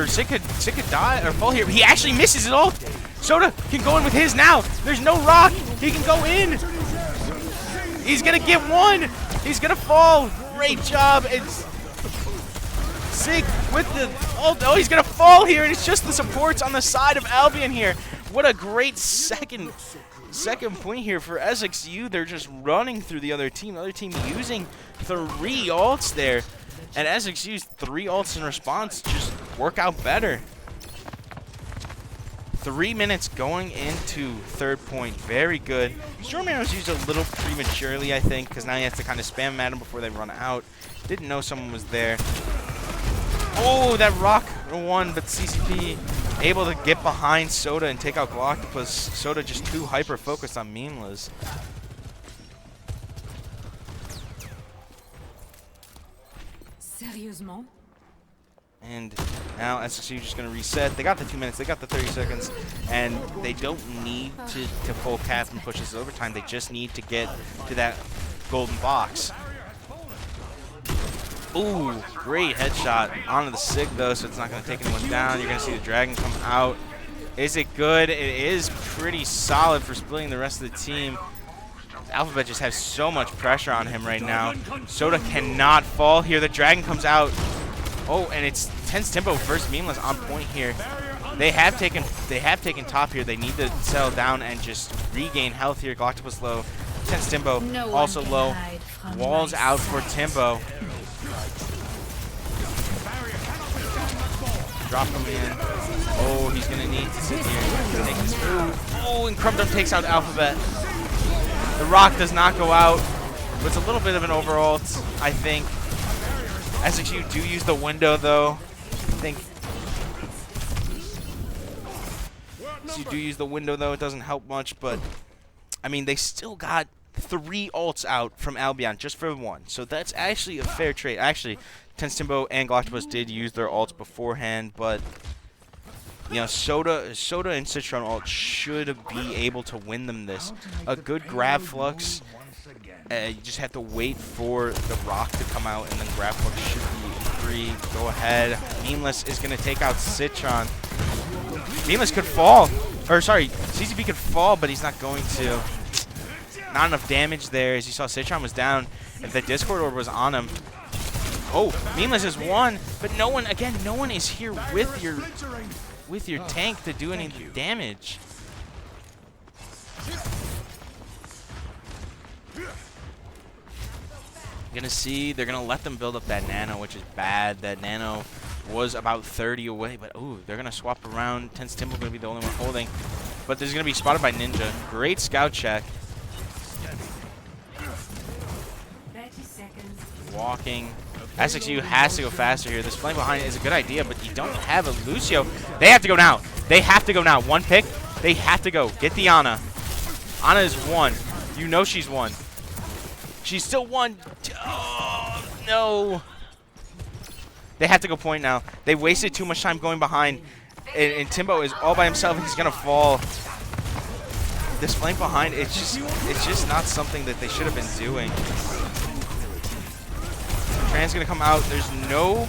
Speaker 2: Sick could die or fall here. He actually misses it all. Soda can go in with his now. There's no rock. He can go in. He's going to get one. He's going to fall. Great job. It's Sig with the... Oh, he's going to fall here, and it's just the supports on the side of Albion here. What a great second point here for SXU. They're just running through the other team. The other team using 3 ults there. And SXU's 3 ults in response just work out better. 3 minutes going into third point. Very good. Stormman was used a little prematurely, I think, because now he has to kind of spam at him before they run out. Didn't know someone was there. Oh, that rock one, but CCP able to get behind Soda and take out GLEC. Soda just too hyper-focused on memeless.
Speaker 1: Sérieusement?
Speaker 2: And now SXU just going to reset. They got the 2 minutes, they got the 30 seconds, and they don't need to full cap and push this overtime. They just need to get to that golden box. Ooh, great headshot onto the Sig though, so it's not going to take anyone down. You're going to see the Dragon come out. Is it good? It is pretty solid for splitting the rest of the team. Alphabet just has so much pressure on him right now. Soda cannot fall here. The Dragon comes out. Oh, and it's Tense Tempo versus Memeless on point here. They have taken top here. They need to settle down and just regain health here. Galactopus low. Tense Tempo also low. Walls out for Tempo. Drop him in. Oh, he's going to need to sit here. Take his food. Oh, and Crumdom takes out Alphabet. The rock does not go out. But it's a little bit of an overult, I think. SXU do use the window, though. I think you do use the window, though. It doesn't help much, but I mean, they still got 3 ults out from Albion just for 1. So that's actually a fair trade. Actually, Tense Timbo and Galactopus did use their ults beforehand, but you know, Soda and Citron ult should be able to win them this. A good grab flux. You just have to wait for the rock to come out, and then grab flux should be free. Go ahead. Memeless is going to take out Citron. Memeless could fall. Or, sorry, CCP could fall, but he's not going to. Not enough damage there. As you saw, Citron was down. If the Discord orb was on him. Oh, Memeless is 1, but no one, again, no one is here with your tank to do any damage. You're gonna see they're gonna let them build up that nano, which is bad. That nano was about 30 away, but ooh, they're gonna swap around. Tense Timbo gonna be the only one holding, but there's gonna be spotted by Ninja. Great scout check.
Speaker 1: 30 seconds.
Speaker 2: Walking. SXU has to go faster here. This flame behind is a good idea, but you don't have a Lucio. They have to go now. They have to go now. 1 pick. They have to go. Get the Ana. Ana is 1. You know she's 1. She's still 1. Oh, no. They have to go point now. They wasted too much time going behind. And Timbo is all by himself. He's going to fall. This flank behind, it's just not something that they should have been doing. Tran's going to come out. There's no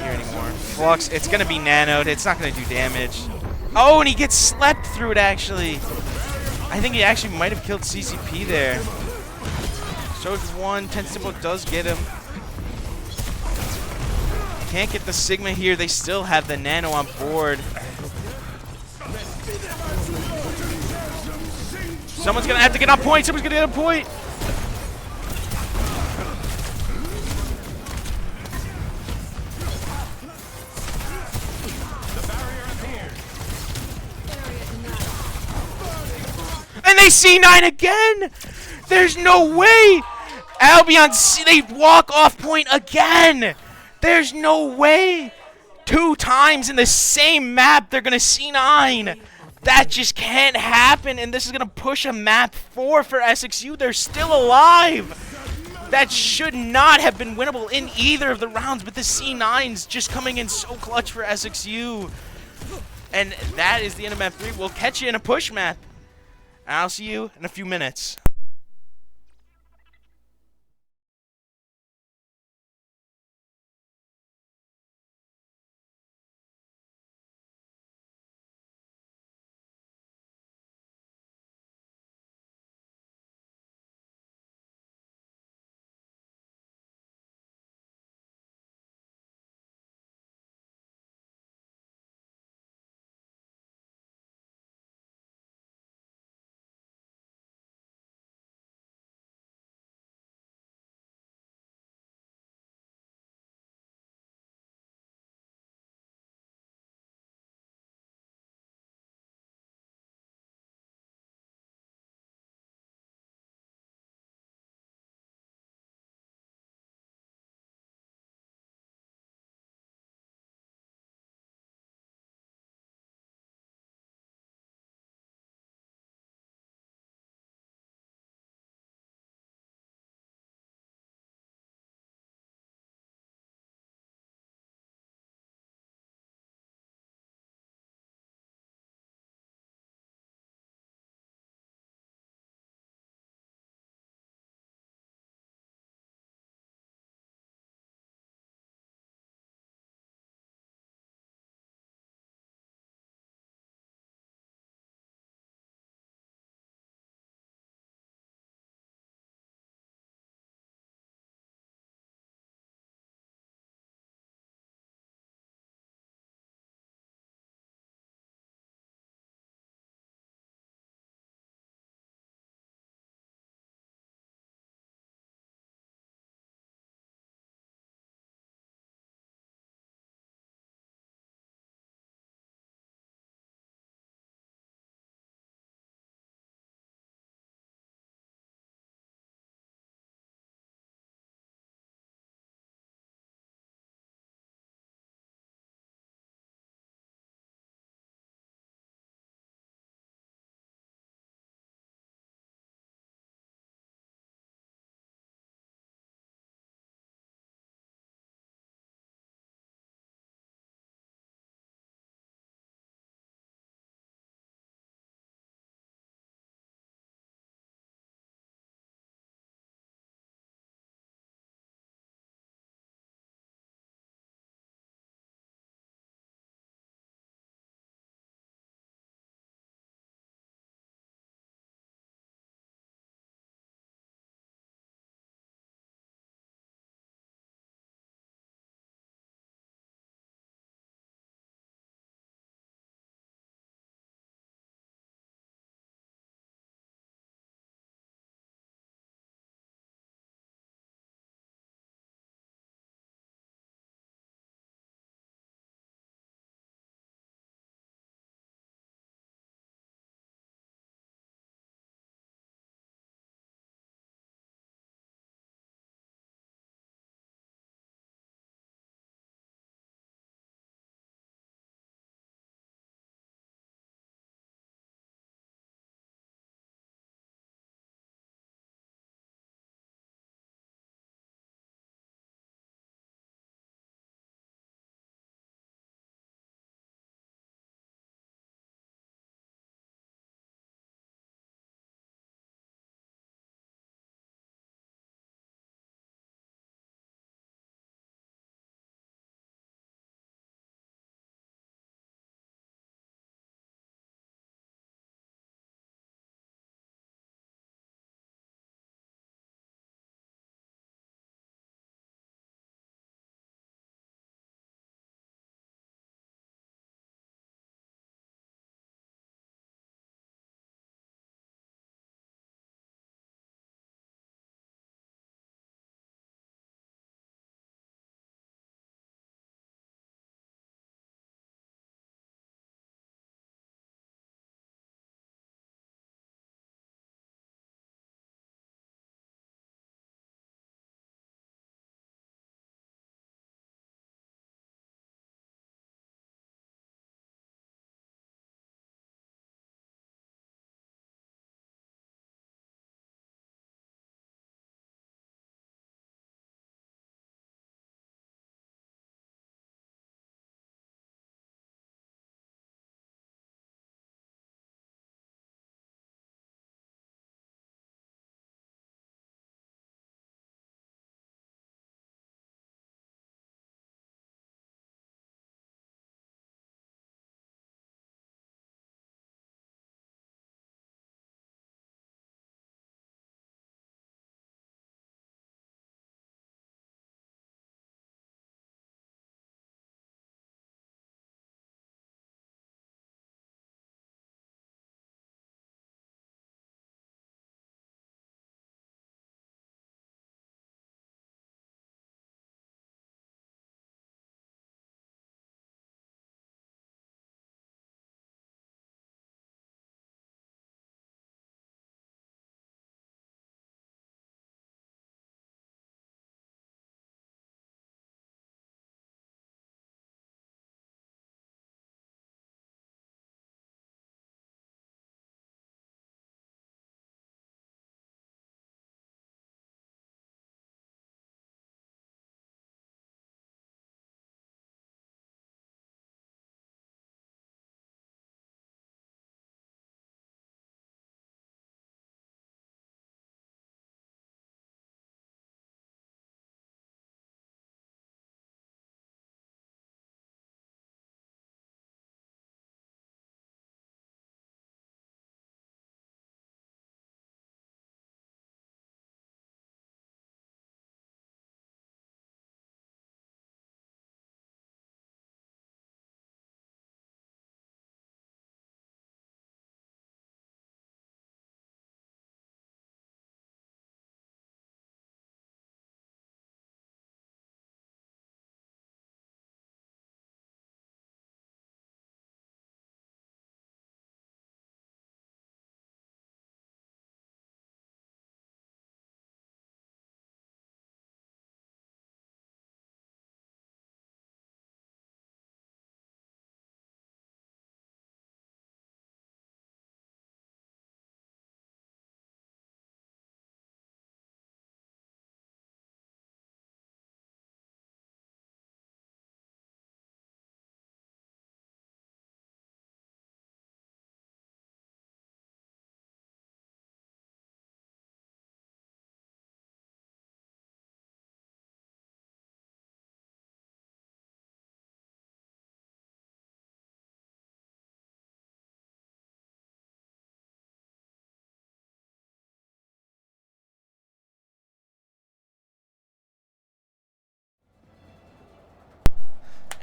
Speaker 2: here anymore. Flux, it's going to be nanoed. It's not going to do damage. Oh, and he gets slept through it, actually. I think he actually might have killed CCP there. So it's 1. Tense Timbo does get him. Can't get the Sigma here. They still have the nano on board. Someone's going to have to get on point. Someone's going to get on point. And they C9 again! There's no way! Albion, they walk off point again! There's no way! 2 times in the same map, they're gonna C9! That just can't happen, and this is gonna push a map 4 for SXU. They're still alive! That should not have been winnable in either of the rounds, but the C9's just coming in so clutch for SXU. And that is the end of map 3. We'll catch you in a push map. I'll see you in a few minutes.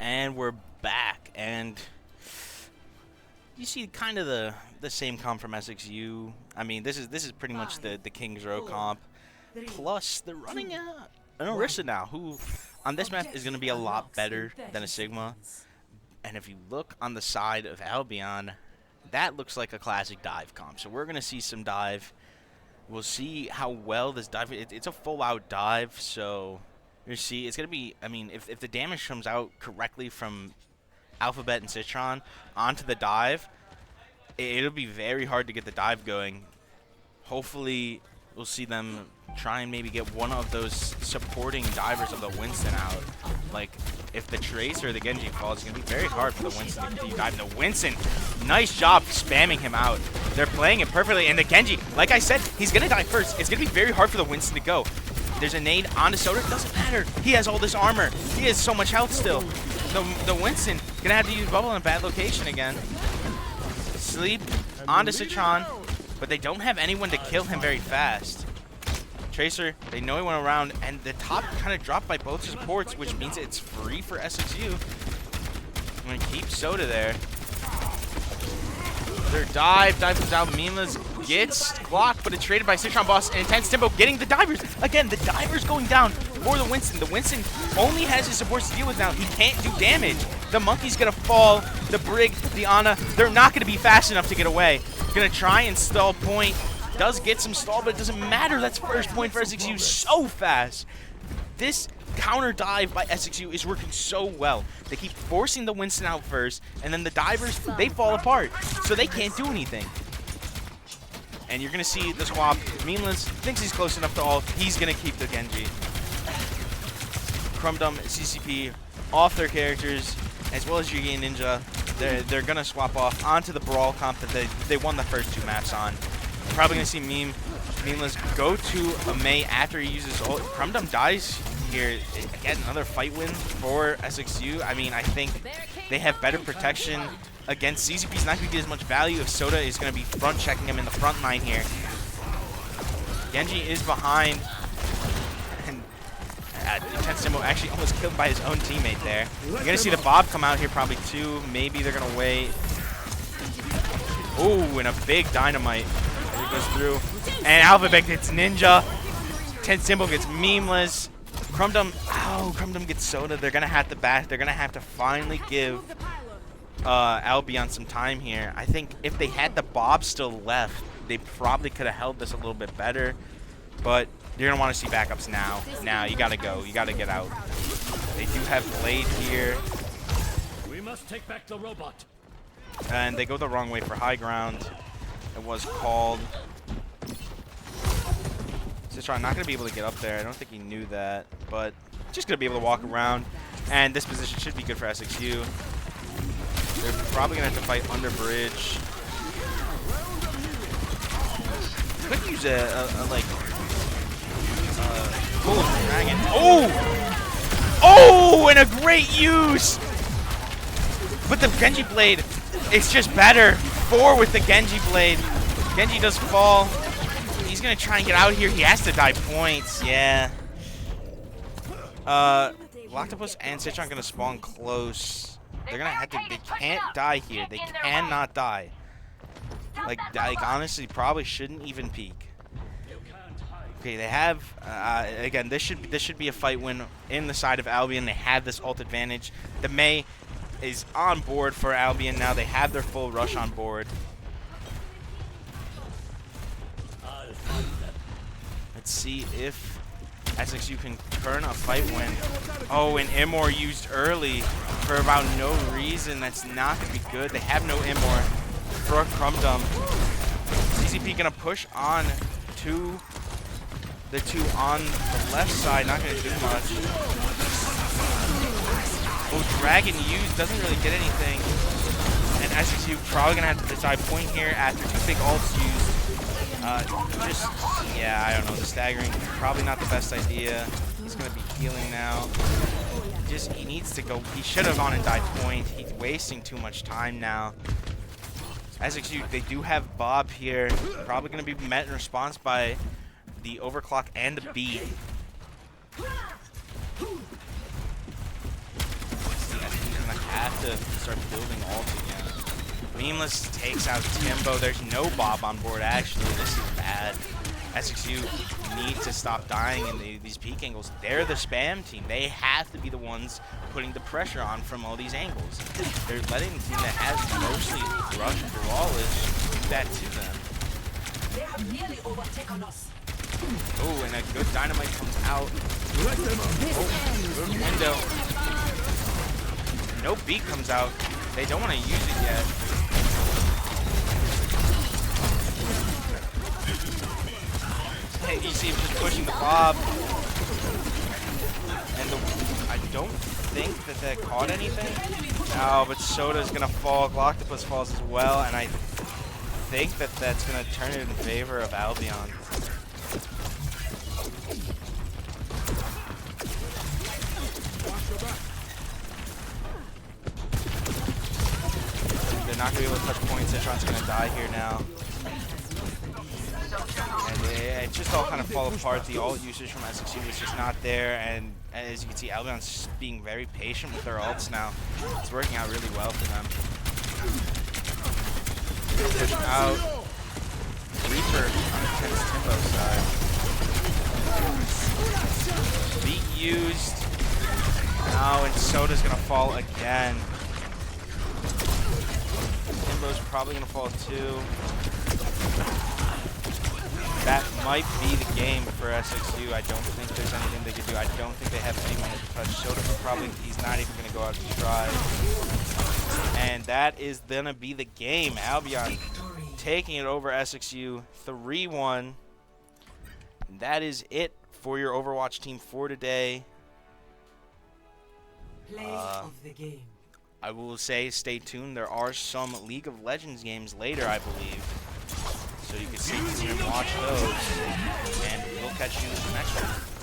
Speaker 2: And we're back, and you see kind of the same comp from SXU. I mean, this is pretty much the King's Row comp. Plus, they're running an Orisa now, who on this map is going to be a lot better than a Sigma. And if you look on the side of Albion, that looks like a classic dive comp. So we're going to see some dive. We'll see how well this dive. It's a full-out dive, so you see, it's going to be, I mean, if the damage comes out correctly from Alphabet and Citron onto the dive, it'll be very hard to get the dive going. Hopefully, we'll see them try and maybe get one of those supporting divers of the Winston out. Like, if the Trace or the Genji falls, it's going to be very hard for the Winston to continue diving. The Winston, nice job spamming him out. They're playing it perfectly, and the Genji, like I said, he's going to die first. It's going to be very hard for the Winston to go. There's a nade onto Soda. It doesn't matter. He has all this armor. He has so much health still. The Winston gonna have to use bubble in a bad location again. Sleep onto Citron, but they don't have anyone to kill him very fast. Tracer, they know he went around, and the top kind of dropped by both supports, which means it's free for SXU. I'm gonna keep Soda there. Their dive comes out. Mima's gets blocked, but it's traded by Citron Boss and Intense Timbo getting the divers. Again, the divers going down for the Winston. The Winston only has his supports to deal with now. He can't do damage. The Monkey's gonna fall. The Brig, the Ana, they're not gonna be fast enough to get away. Gonna try and stall point. Does get some stall, but it doesn't matter. That's first point for SXU so fast. This counter dive by SXU is working so well. They keep forcing the Winston out first, and then the divers, they fall apart, so they can't do anything. And you're going to see the swap. Meanless thinks he's close enough to ult. He's going to keep the Genji. Crumdum, CCP off their characters, as well as Yugi and Ninja. They're going to swap off onto the Brawl comp that they won the first two maps on. Probably going to see Meanless go to a Mei after he uses ult. Crumdum dies here. Again, another fight win for SXU. I mean, I think they have better protection against CCP's not going to get as much value if Soda is going to be front checking him in the front line here. Genji is behind. And Intense Timbo actually almost killed by his own teammate there. You're going to see the Bob come out here probably too. Maybe they're going to wait. Ooh, and a big dynamite. There he goes through. And Alphabet gets Ninja. Intense Timbo gets Memeless. Crumdum gets Soda. They're going to have to back. They're going to have to finally give Albion some time here. I think if they had the Bob still left, they probably could have held this a little bit better. But you're going to want to see backups now. Now, you got to go. You got to get out. They do have Blade here.
Speaker 3: We must take back the robot.
Speaker 2: And they go the wrong way for high ground. It was called. Citron not going to be able to get up there. I don't think he knew that. But just going to be able to walk around. And this position should be good for SXU. They're probably going to have to fight under bridge. Could use Pull of Dragon. Oh! Oh! And a great use! But the Genji Blade, it's just better. 4 with the Genji Blade. Genji does fall. He's going to try and get out here. He has to die points. Yeah. Octopus and Citron going to spawn close. They're going to have to... They can't die here. They cannot die. Like honestly, probably shouldn't even peek. Okay, they have... again, this should be a fight win in the side of Albion. They have this ult advantage. The Mei is on board for Albion now. They have their full rush on board. Let's see if SXU can turn a fight win. Oh, and Immor used early for about no reason. That's not going to be good. They have no Immor for Crumdum. CCP going to push on to the two on the left side. Not going to do much. Oh, Dragon used doesn't really get anything. And SXU probably going to have to decide point here after 2 big ults used. Yeah, I don't know. The staggering, probably not the best idea. He's going to be healing now. He needs to go. He should have gone and died point. He's wasting too much time now. SXU, they do have Bob here. Probably going to be met in response by the overclock and the B. have to start building ults again. Meaningless takes out Timbo. There's no Bob on board, actually. This is bad. SXU need to stop dying in these peak angles. They're the spam team. They have to be the ones putting the pressure on from all these angles. They're letting the team that has mostly Rush and Brawlish do that to them.
Speaker 1: They have nearly overtaken us.
Speaker 2: Oh, and a good dynamite comes out.
Speaker 4: Let them up.
Speaker 2: Good window. No beat comes out. They don't want to use it yet. Hey, you see him just pushing the Bob. And I don't think that caught anything. No, but Soda's going to fall. Gloctopus falls as well, and I think that's going to turn it in favor of Albion. They're not going to be able to touch points. Citron's going to die here now. And it just all kind of fall apart. The ult usage from SXU was just not there. And as you can see, Albion's just being very patient with their ults now. It's working out really well for them. Push out. Reaper on the tense Timbo side. Beat used. Oh, and Soda's going to fall again. Timbo's probably going to fall too. That might be the game for SXU. I don't think there's anything they can do. I don't think they have anyone to touch. Soda probably, he's not even going to go out to try. And that is going to be the game. Albion taking it over SXU 3-1. That is it for your Overwatch team for today.
Speaker 1: Play of the game.
Speaker 2: I will say stay tuned. There are some League of Legends games later, I believe. So you can stay tuned and watch those. And we'll catch you in the next one.